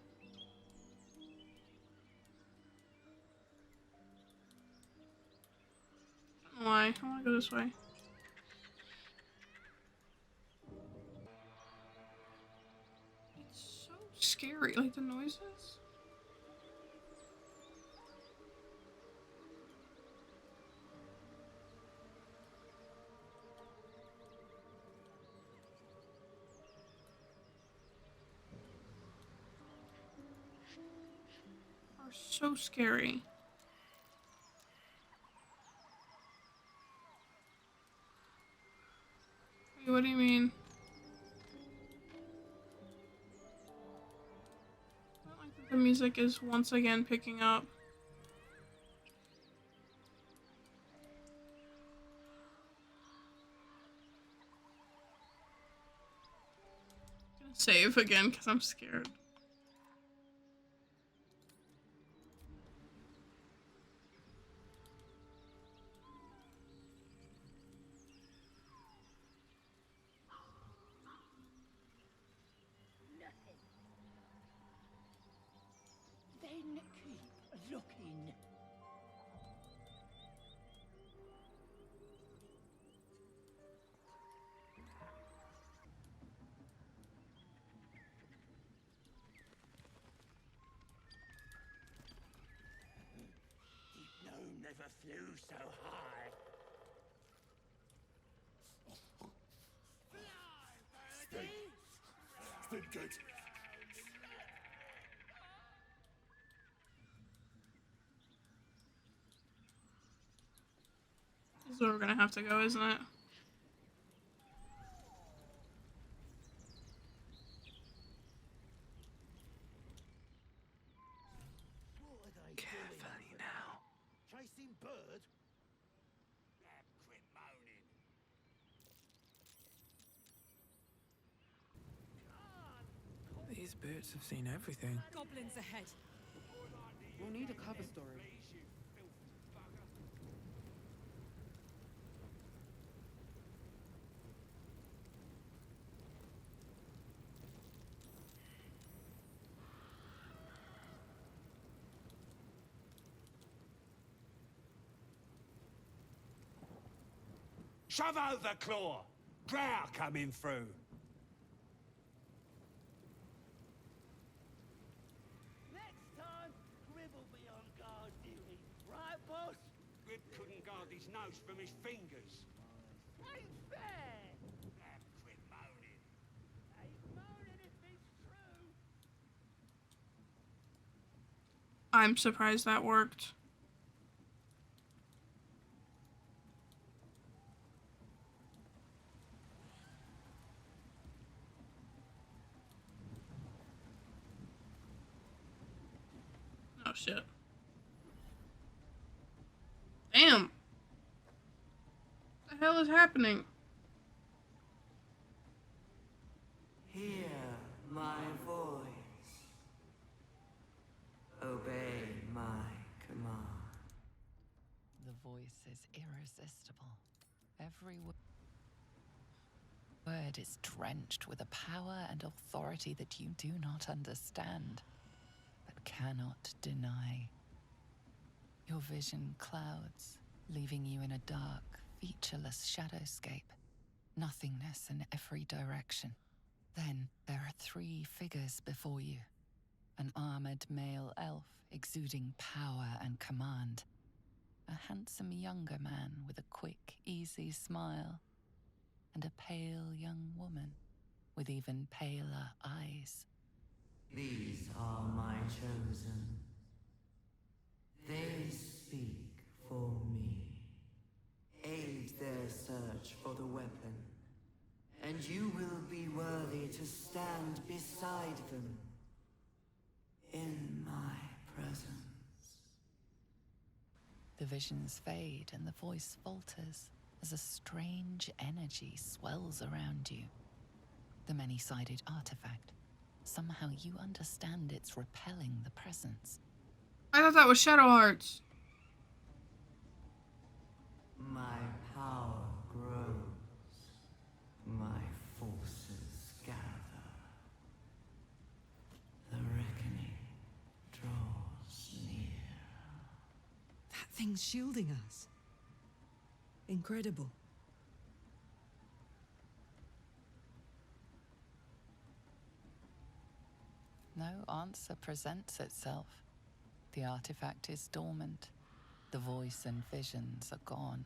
[SPEAKER 1] Why? I want to go this way. It's so scary, like the noises. Are so scary. What do you mean? I don't like that the music is once again picking up. I'm gonna save again because I'm scared.
[SPEAKER 12] Then keep looking. flew so high.
[SPEAKER 8] Stay good.
[SPEAKER 1] This is where we're gonna have to go, isn't it?
[SPEAKER 7] Carefully now.
[SPEAKER 12] Chasing bird? Quit moaning.
[SPEAKER 2] These boots have seen everything.
[SPEAKER 4] Goblins ahead.
[SPEAKER 2] We'll need a cover story.
[SPEAKER 12] Shove over, Claw! Drow coming through. Next time, Grib will be on guard duty. Right, boss? Grib couldn't guard his nose from his fingers. Ain't fair! Quit moaning. Ain't moaning if it's true.
[SPEAKER 1] I'm surprised that worked. Oh shit. Damn. What the hell is happening?
[SPEAKER 13] Hear my voice. Obey my command.
[SPEAKER 11] The voice is irresistible. Every word is drenched with a power and authority that you do not understand, but cannot deny. Your vision clouds, leaving you in a dark, featureless shadowscape. Nothingness in every direction. Then there are 3 figures before you. An armored male elf exuding power and command. A handsome younger man with a quick, easy smile. And a pale young woman with even paler eyes.
[SPEAKER 13] These are my chosen. They speak for me. Aid their search for the weapon, and you will be worthy to stand beside them in my presence.
[SPEAKER 11] The visions fade and the voice falters as a strange energy swells around you. The many-sided artifact. Somehow you understand it's repelling the presence.
[SPEAKER 1] I thought that was Shadow Hearts.
[SPEAKER 13] My power grows. My forces gather. The reckoning draws near.
[SPEAKER 4] That thing's shielding us. Incredible.
[SPEAKER 11] No answer presents itself. The artifact is dormant. The voice and visions are gone.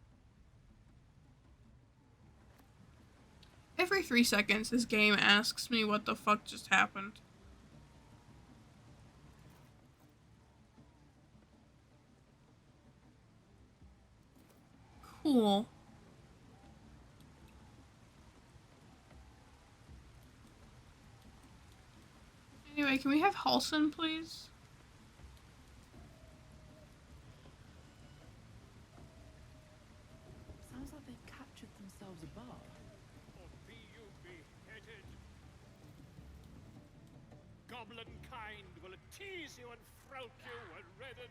[SPEAKER 1] Every 3 seconds, this game asks me what the fuck just happened. Cool. Anyway, can we have Halson, please?
[SPEAKER 2] Sounds like they've captured themselves a bar.
[SPEAKER 8] Or be you beheaded. Goblin kind will tease you and throat you when redded.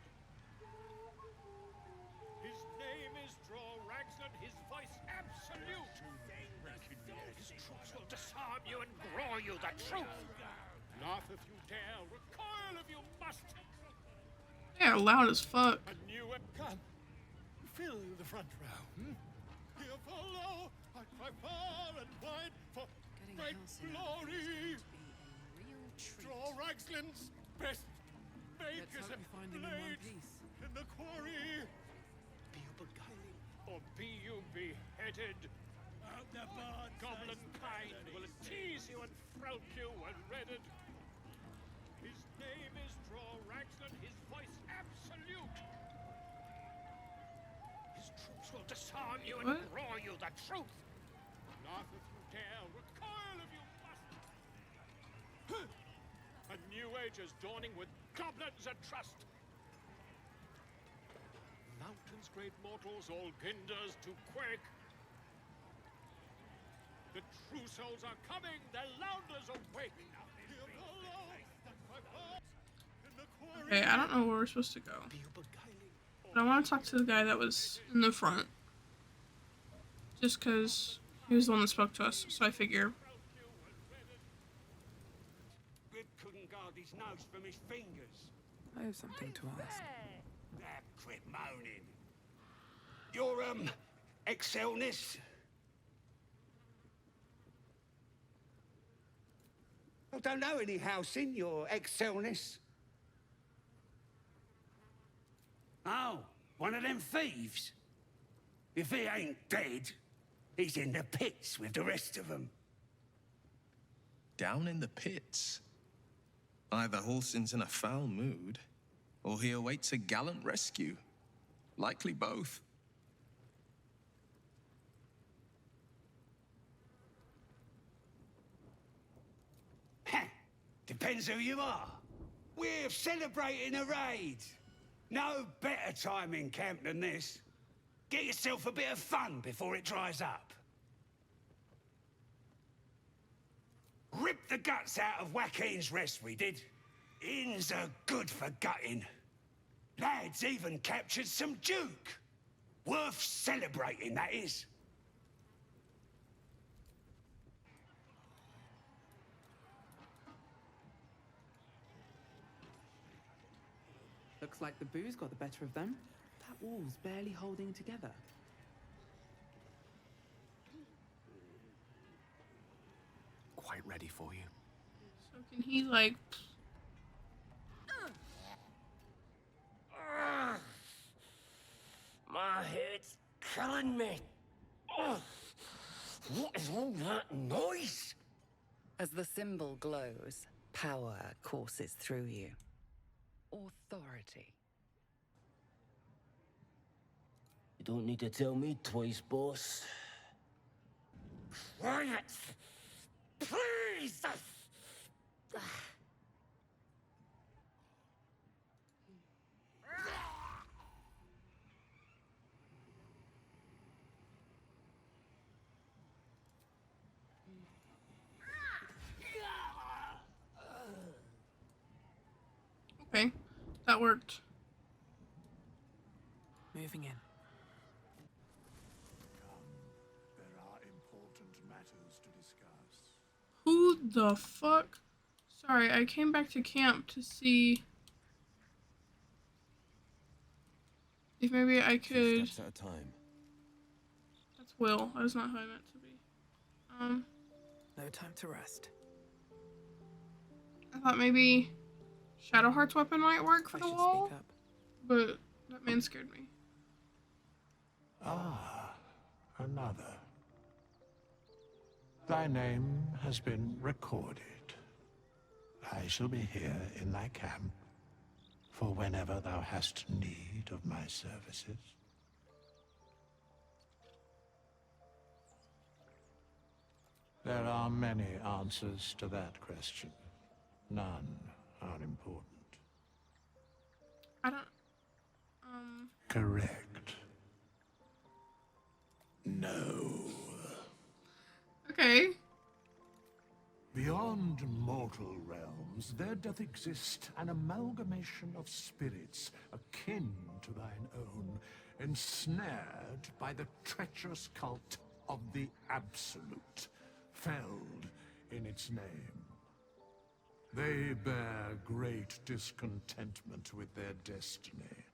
[SPEAKER 8] His name is Ragslin, his voice absolute. His troops will disarm you and grow you the truth. Laugh if you dare, recoil if you must.
[SPEAKER 1] They're loud as fuck.
[SPEAKER 8] A new come. Fill the front row. Here follow, I cry far and wide for great glory. Draw Ragslin's best make
[SPEAKER 2] Let's
[SPEAKER 8] as
[SPEAKER 2] hope
[SPEAKER 8] a
[SPEAKER 2] we find him in one
[SPEAKER 8] blade
[SPEAKER 2] piece.
[SPEAKER 8] in the quarry.
[SPEAKER 7] Be
[SPEAKER 8] beguiling, or be you beheaded. The goblin kind will tease you and throat you and redden. His name is Draw-Raxlan, his voice absolute. His troops will disarm you and roar you the truth. Laugh if you dare, recoil if you must. A new age is dawning with goblins and trust. Mountains, great mortals, all ginders to quake. The true souls are coming, their lounders awake.
[SPEAKER 1] Okay, I don't know where we're supposed to go. But I want to talk to the guy that was in the front. Just because he was the one that spoke to us, so I figure.
[SPEAKER 12] Grip couldn't guard his nose from his fingers.
[SPEAKER 2] I have something to ask.
[SPEAKER 12] Quit moaning. Your, Excelness? I don't know any house in your Excelness. Oh, one of them thieves? If he ain't dead, he's in the pits with the rest of them.
[SPEAKER 7] Down in the pits? Either Halsin's in a foul mood, or he awaits a gallant rescue. Likely both.
[SPEAKER 12] Depends who you are. We're celebrating a raid. No better time in camp than this. Get yourself a bit of fun before it dries up. Rip the guts out of Joaquin's rest, we did. Inns are good for gutting. Lads even captured some Duke. Worth celebrating, that is.
[SPEAKER 2] Looks like the booze got the better of them. That wall's barely holding together.
[SPEAKER 6] Quite ready for you.
[SPEAKER 1] So can he, like...
[SPEAKER 12] My head's killing me. What is all that noise?
[SPEAKER 11] As the symbol glows, power courses through you. Authority.
[SPEAKER 12] You don't need to tell me twice, boss. Quiet! Please!
[SPEAKER 1] Okay, that worked.
[SPEAKER 2] Moving in.
[SPEAKER 8] There are important matters to discuss.
[SPEAKER 1] Who the fuck? Sorry, I came back to camp to see if maybe I could...
[SPEAKER 6] Steps at a time.
[SPEAKER 1] That's Will. That is not who I meant to be.
[SPEAKER 2] No time to rest.
[SPEAKER 1] I thought maybe Shadowheart's weapon might work for
[SPEAKER 2] I
[SPEAKER 1] the
[SPEAKER 2] should
[SPEAKER 1] wall,
[SPEAKER 2] speak up.
[SPEAKER 1] but that man scared me.
[SPEAKER 8] Ah, another. Thy name has been recorded. I shall be here in thy camp for whenever thou hast need of my services. There are many answers to that question. None are important.
[SPEAKER 1] I don't...
[SPEAKER 8] Correct. No.
[SPEAKER 1] Okay.
[SPEAKER 8] Beyond mortal realms, there doth exist an amalgamation of spirits akin to thine own, ensnared by the treacherous cult of the Absolute, felled in its name. They bear great discontentment with their destiny.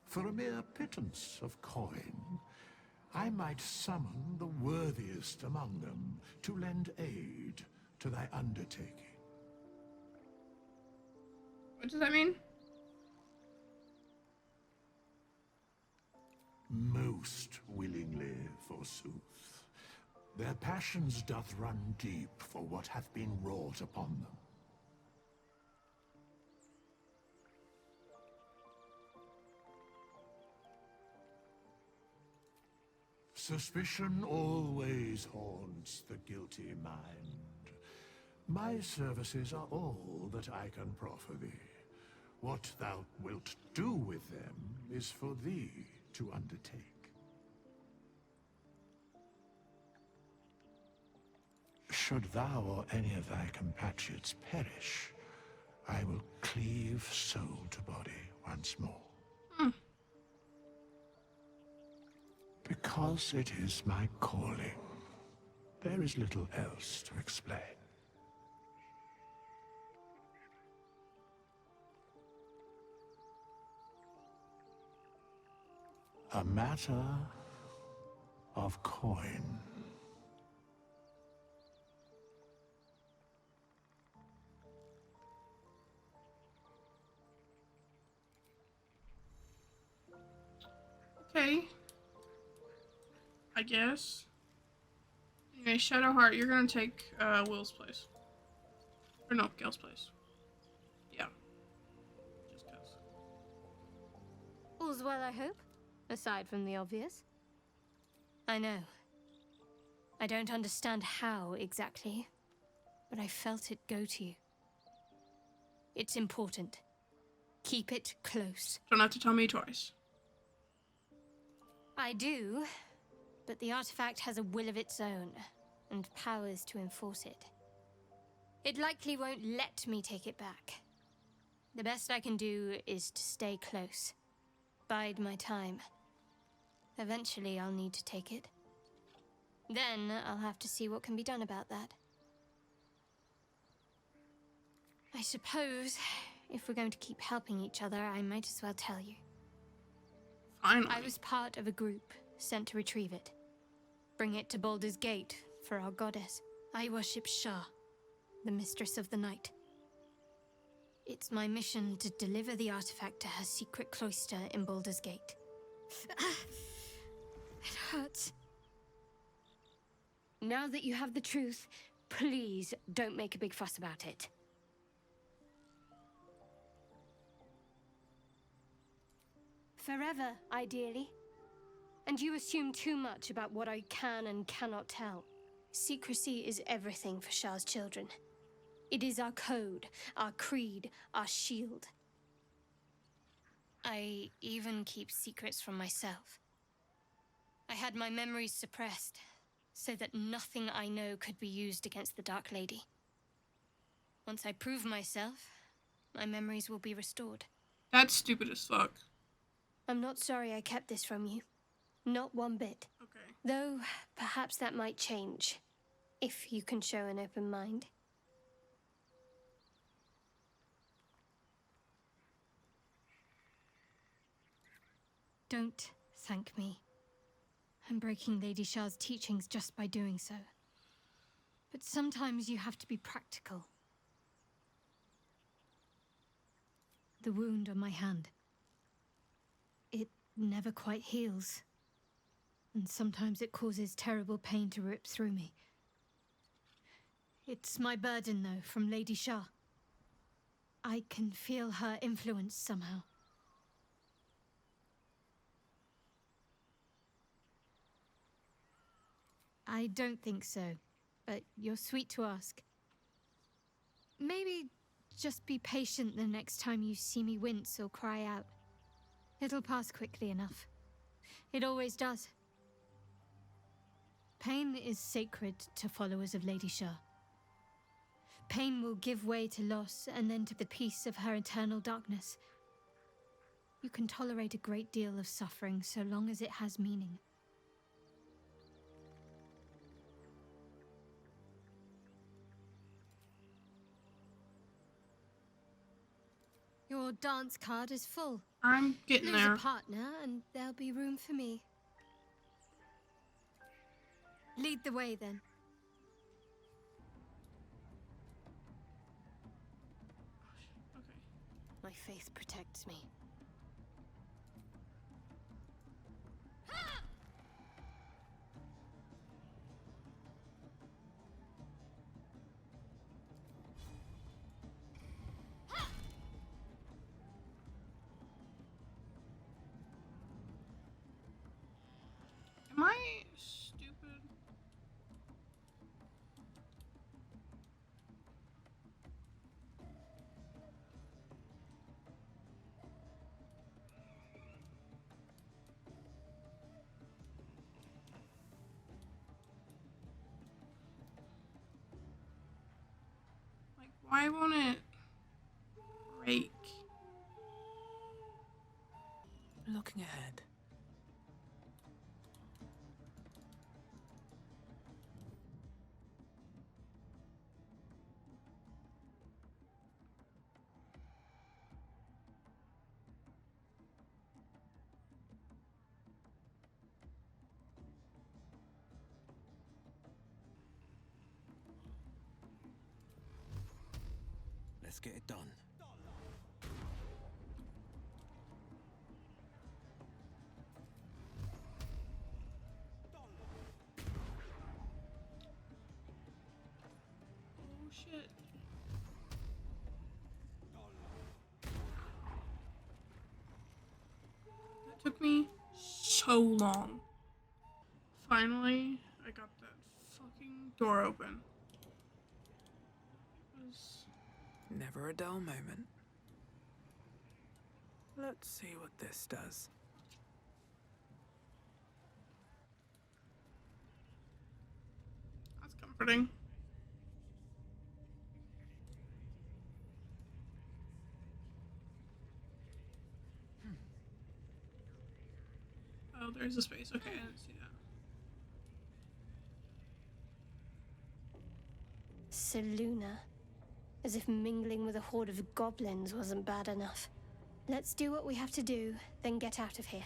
[SPEAKER 8] For a mere pittance of coin, I might summon the worthiest among them to lend aid to thy undertaking.
[SPEAKER 1] What does that mean?
[SPEAKER 8] Most willingly, forsooth. Their passions doth run deep for what hath been wrought upon them. Suspicion always haunts the guilty mind. My services are all that I can proffer thee. What thou wilt do with them is for thee to undertake. Should thou or any of thy compatriots perish, I will cleave soul to body once more. Because it is my calling, there is little else to explain. A matter of coin.
[SPEAKER 1] Okay. I guess. Anyway, Shadowheart, you're gonna take Will's place. Or no, Gale's place. Yeah. Just cause.
[SPEAKER 5] All's well, I hope? Aside from the obvious. I know. I don't understand how exactly, but I felt it go to you. It's important. Keep it close.
[SPEAKER 1] Don't have to tell me twice.
[SPEAKER 5] I do, but the artifact has a will of its own, and powers to enforce it. It likely won't let me take it back. The best I can do is to stay close. Bide my time. Eventually, I'll need to take it. Then, I'll have to see what can be done about that. I suppose, if we're going to keep helping each other, I might as well tell you.
[SPEAKER 1] Finally.
[SPEAKER 5] I was part of a group sent to retrieve it. Bring it to Baldur's Gate for our goddess. I worship Shah, the mistress of the night. It's my mission to deliver the artifact to her secret cloister in Baldur's Gate. It hurts. Now that you have the truth, please don't make a big fuss about it. Forever, ideally. And you assume too much about what I can and cannot tell. Secrecy is everything for Shah's children. It is our code, our creed, our shield. I even keep secrets from myself. I had my memories suppressed, so that nothing I know could be used against the Dark Lady. Once I prove myself, my memories will be restored.
[SPEAKER 1] That's stupid as fuck.
[SPEAKER 5] I'm not sorry I kept this from you. Not one bit.
[SPEAKER 1] Okay.
[SPEAKER 5] Though, perhaps that might change, if you can show an open mind. Don't thank me. I'm breaking Lady Shah's teachings just by doing so. But sometimes you have to be practical. The wound on my hand. It never quite heals. And sometimes it causes terrible pain to rip through me. It's my burden, though, from Lady Shah. I can feel her influence somehow. I don't think so, but you're sweet to ask. Maybe just be patient the next time you see me wince or cry out. It'll pass quickly enough. It always does. Pain is sacred to followers of Lady Shah. Pain will give way to loss and then to the peace of her eternal darkness. You can tolerate a great deal of suffering so long as it has meaning. Your dance card is full.
[SPEAKER 1] I'm getting
[SPEAKER 5] Lose
[SPEAKER 1] there.
[SPEAKER 5] a partner and there'll be room for me. Lead the way, then.
[SPEAKER 1] Okay.
[SPEAKER 5] My faith protects me.
[SPEAKER 1] Why won't it break?
[SPEAKER 2] Looking ahead.
[SPEAKER 6] Let's get it done.
[SPEAKER 1] Oh shit. That took me so long. Finally, I got that fucking door open. It was...
[SPEAKER 2] Never a dull moment. Let's see what this does.
[SPEAKER 1] That's comforting. Oh, there's a space. Okay, I didn't see that.
[SPEAKER 14] Seluna. As if mingling with a horde of goblins wasn't bad enough. Let's do what we have to do, then get out of here.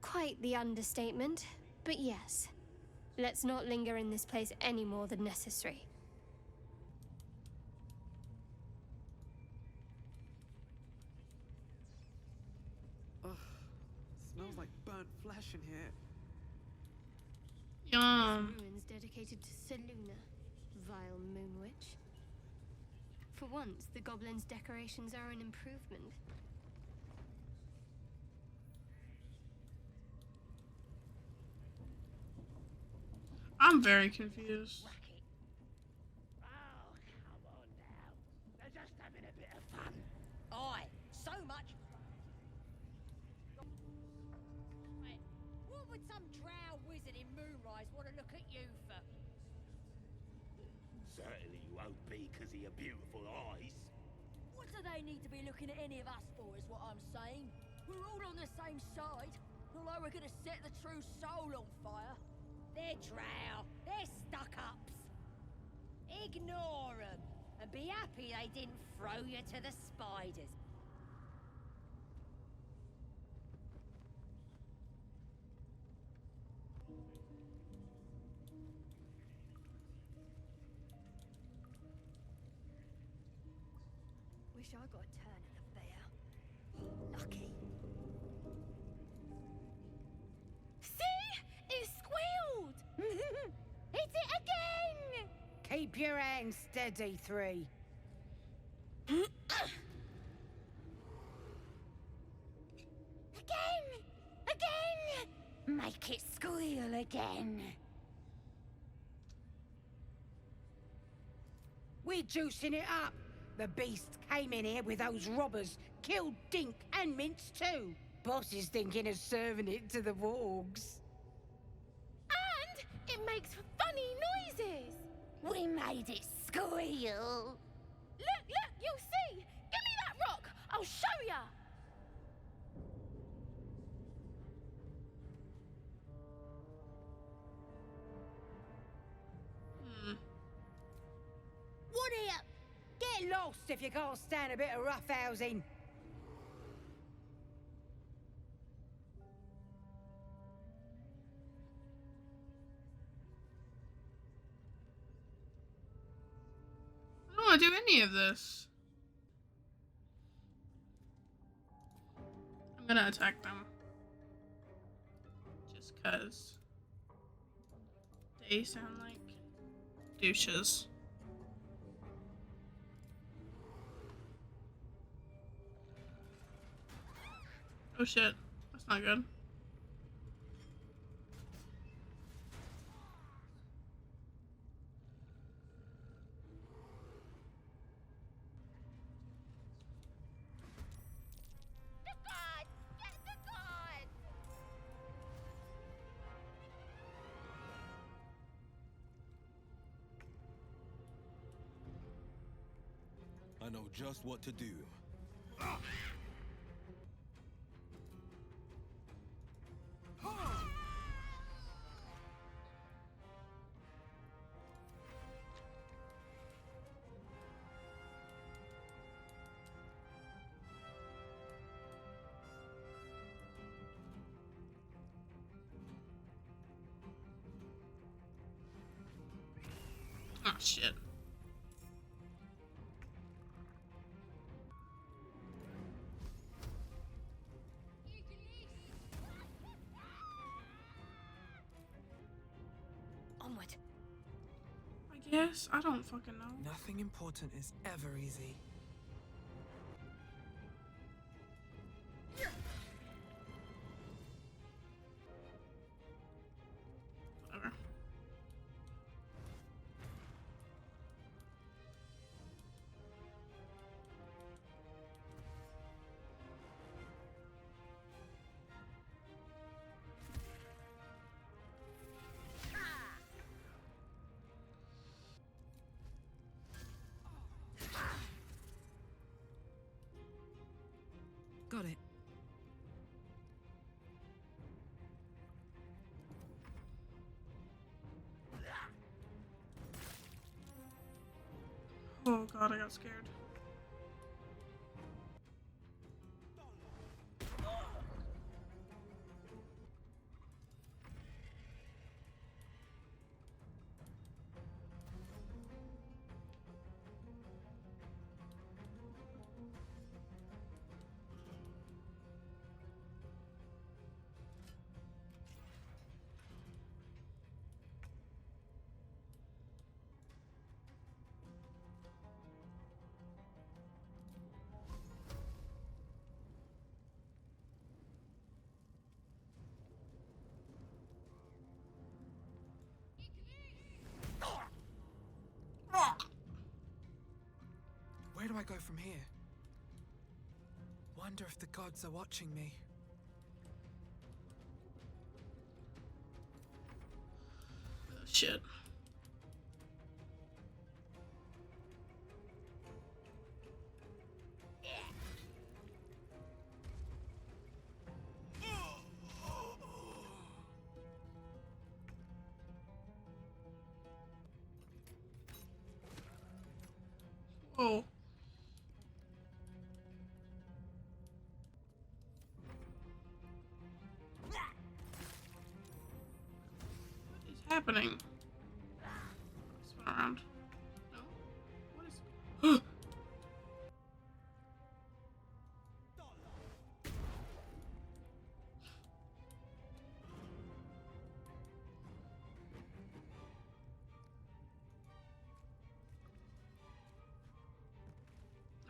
[SPEAKER 14] Quite the understatement, but yes. Let's not linger in this place any more than necessary.
[SPEAKER 2] Ugh, smells like burnt flesh in here.
[SPEAKER 1] Yum.
[SPEAKER 14] Ruins dedicated to Seluna, vile moon witch. For once, the goblins' decorations are an improvement.
[SPEAKER 1] I'm very confused.
[SPEAKER 12] Oh, come on now. They're just having a bit of fun.
[SPEAKER 9] Aye, so much. What would some drow wizard in Moonrise want to look at you for?
[SPEAKER 12] Certainly you won't be because of your beautiful eyes.
[SPEAKER 9] What do they need to be looking at any of us for, is what I'm saying? We're all on the same side. Not like we're gonna set the true soul on fire. They're drow. They're stuck-ups. Ignore them, and be happy they didn't throw you to the spiders.
[SPEAKER 14] Wish I got a turn in the fair. Lucky.
[SPEAKER 9] See? It squealed! Hit it again!
[SPEAKER 15] Keep your hands steady, 3.
[SPEAKER 9] Again! Again! Make it squeal again.
[SPEAKER 15] We're juicing it up. The beast came in here with those robbers, killed Dink and Mince too. Boss is thinking of serving it to the wargs.
[SPEAKER 9] And it makes funny noises. We made it squeal. Look, you'll see. Give me that rock. I'll show ya.
[SPEAKER 15] What here? Get lost if you can't stand a bit of roughhousing.
[SPEAKER 1] I don't want to do any of this. I'm gonna attack them. Just cause they sound like douches. Oh shit, that's not good.
[SPEAKER 16] I know just what to do.
[SPEAKER 1] Oh shit.
[SPEAKER 5] Onward.
[SPEAKER 1] I guess. I don't fucking know.
[SPEAKER 17] Nothing important is ever easy.
[SPEAKER 1] Whatever.
[SPEAKER 17] Got it.
[SPEAKER 1] Oh god, I got scared.
[SPEAKER 17] Where do I go from here? Wonder if the gods are watching me.
[SPEAKER 1] Shit. Oh. What is happening? Spin around. No? What is...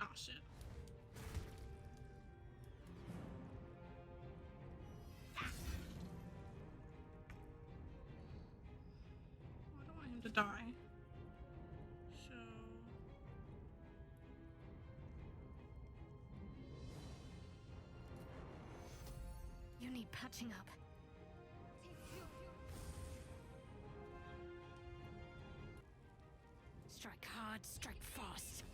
[SPEAKER 1] Oh shit. I don't want him to die. So...
[SPEAKER 5] You need patching up. Strike hard, strike fast.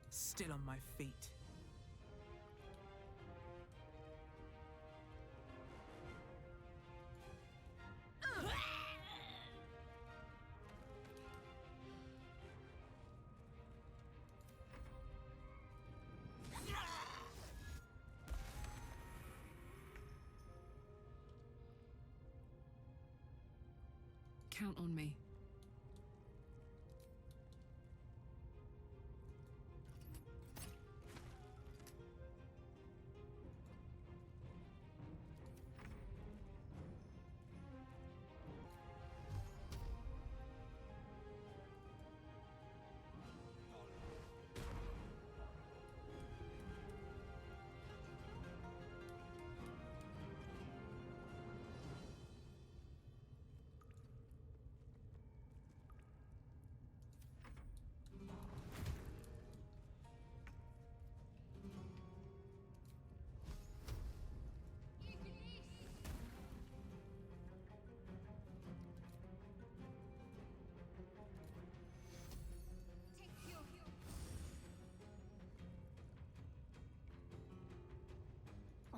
[SPEAKER 17] Still on my feet.
[SPEAKER 4] Count on me.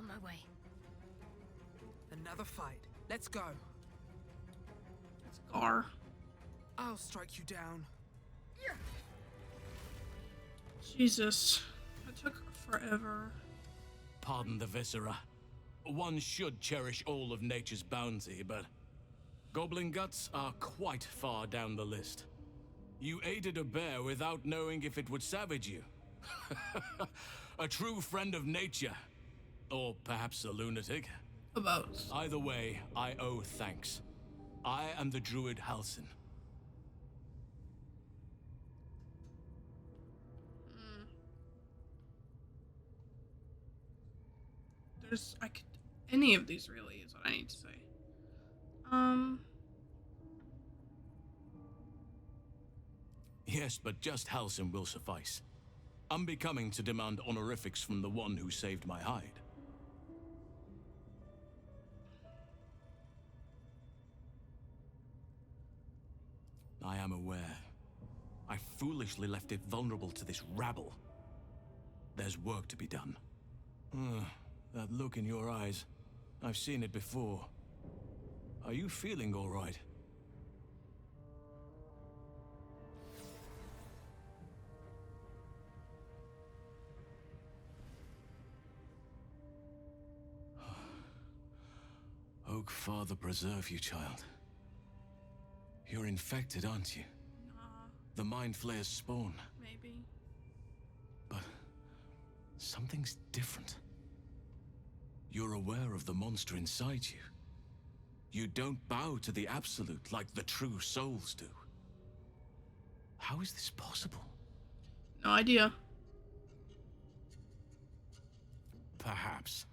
[SPEAKER 5] On my way.
[SPEAKER 17] Another fight. Let's go.
[SPEAKER 1] Scar.
[SPEAKER 17] I'll strike you down.
[SPEAKER 1] Jesus. That took forever.
[SPEAKER 16] Pardon the viscera. One should cherish all of nature's bounty, but goblin guts are quite far down the list. You aided a bear without knowing if it would savage you. A true friend of nature. Or perhaps a lunatic.
[SPEAKER 1] About.
[SPEAKER 16] Either way, I owe thanks. I am the druid Halsin.
[SPEAKER 1] Any of these really is what I need to say.
[SPEAKER 16] Yes, but just Halsin will suffice. Unbecoming to demand honorifics from the one who saved my hide. I am aware. I foolishly left it vulnerable to this rabble. There's work to be done. That look in your eyes. I've seen it before. Are you feeling all right? Oak Father preserve you, child. You're infected, aren't you?
[SPEAKER 1] Nah.
[SPEAKER 16] The Mind Flayer's spawn.
[SPEAKER 1] Maybe.
[SPEAKER 16] But something's different. You're aware of the monster inside you. You don't bow to the Absolute like the true souls do. How is this possible?
[SPEAKER 1] No idea.
[SPEAKER 16] Perhaps.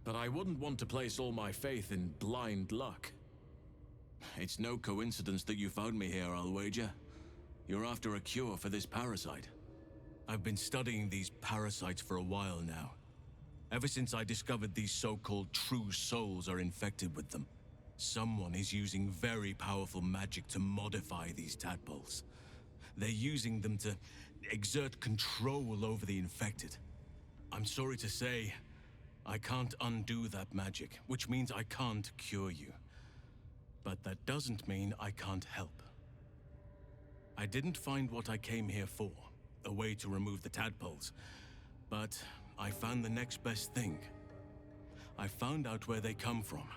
[SPEAKER 16] But I wouldn't want to place all my faith in blind luck. It's no coincidence that you found me here, I'll wager. You're after a cure for this parasite. I've been studying these parasites for a while now. Ever since I discovered these so-called true souls are infected with them. Someone is using very powerful magic to modify these tadpoles. They're using them to exert control over the infected. I'm sorry to say, I can't undo that magic, which means I can't cure you. But that doesn't mean I can't help. I didn't find what I came here for, a way to remove the tadpoles, but I found the next best thing. I found out where they come from.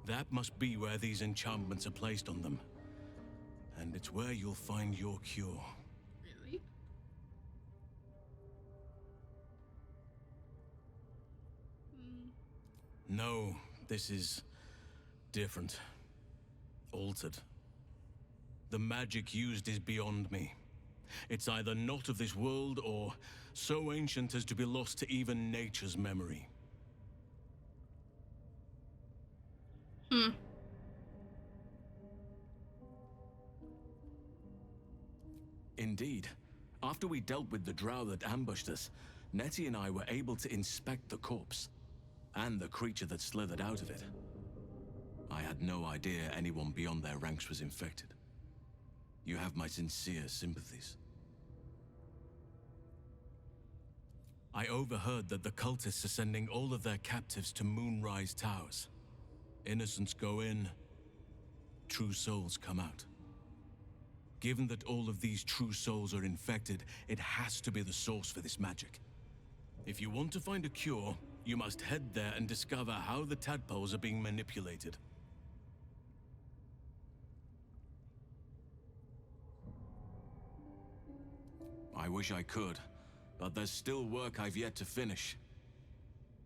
[SPEAKER 16] That must be where these enchantments are placed on them. And it's where you'll find your cure.
[SPEAKER 1] Really?
[SPEAKER 16] No, this is different. Altered. The magic used is beyond me. It's either not of this world or so ancient as to be lost to even nature's memory. Indeed. After we dealt with the drow that ambushed us, Nettie and I were able to inspect the corpse, and the creature that slithered out of it. I had no idea anyone beyond their ranks was infected. You have my sincere sympathies. I overheard that the cultists are sending all of their captives to Moonrise Towers. Innocents go in, true souls come out. Given that all of these true souls are infected, it has to be the source for this magic. If you want to find a cure, you must head there and discover how the tadpoles are being manipulated. I wish I could, but there's still work I've yet to finish.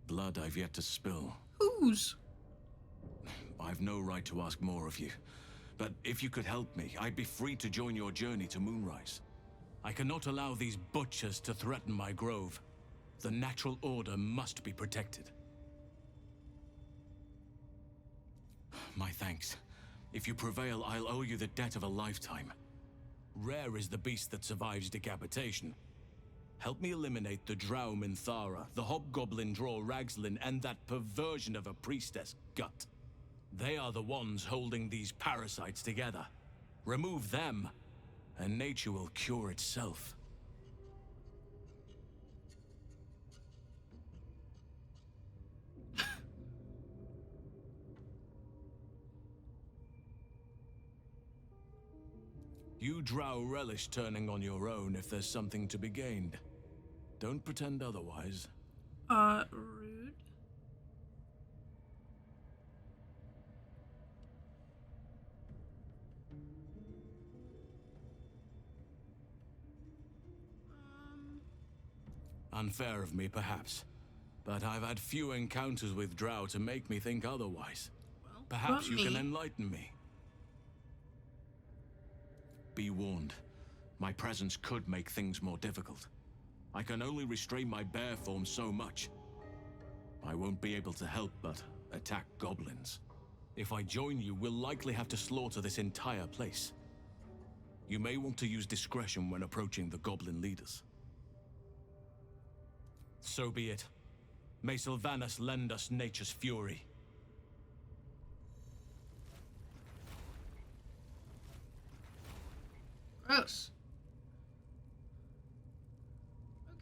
[SPEAKER 16] Blood I've yet to spill.
[SPEAKER 1] Whose?
[SPEAKER 16] I've no right to ask more of you, but if you could help me, I'd be free to join your journey to Moonrise. I cannot allow these butchers to threaten my grove. The natural order must be protected. My thanks. If you prevail, I'll owe you the debt of a lifetime. Rare is the beast that survives decapitation. Help me eliminate the drow Minthara, the hobgoblin draw Ragslin, and that perversion of a priestess, Gut. They are the ones holding these parasites together. Remove them, and nature will cure itself. You drow relish turning on your own if there's something to be gained. Don't pretend otherwise.
[SPEAKER 1] Rude.
[SPEAKER 16] Unfair of me, perhaps. But I've had few encounters with drow to make me think otherwise. Perhaps you can enlighten me. Be warned. My presence could make things more difficult. I can only restrain my bear form so much. I won't be able to help but attack goblins. If I join you, we'll likely have to slaughter this entire place. You may want to use discretion when approaching the goblin leaders. So be it. May Sylvanus lend us nature's fury.
[SPEAKER 1] Gross.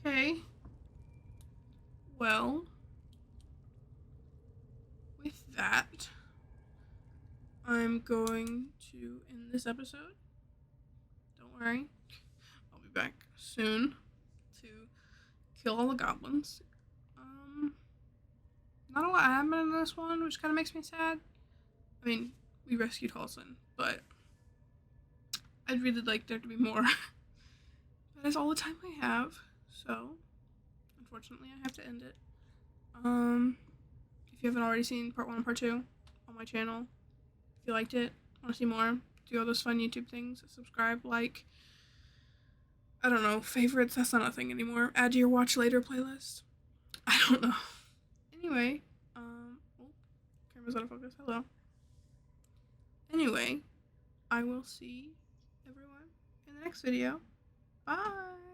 [SPEAKER 1] Okay. Well, with that, I'm going to end this episode. Don't worry. I'll be back soon to kill all the goblins. Not a lot happened in this one, which kind of makes me sad. I mean, we rescued Halson, but I'd really like there to be more. That is all the time I have, so unfortunately I have to end it. If you haven't already seen part 1 and part 2 on my channel, if you liked it, want to see more, do all those fun YouTube things, subscribe, like, I don't know, favorites, that's not a thing anymore. Add to your watch later playlist. I don't know. Anyway, camera's out of focus, hello. Anyway, I will see everyone in the next video. Bye!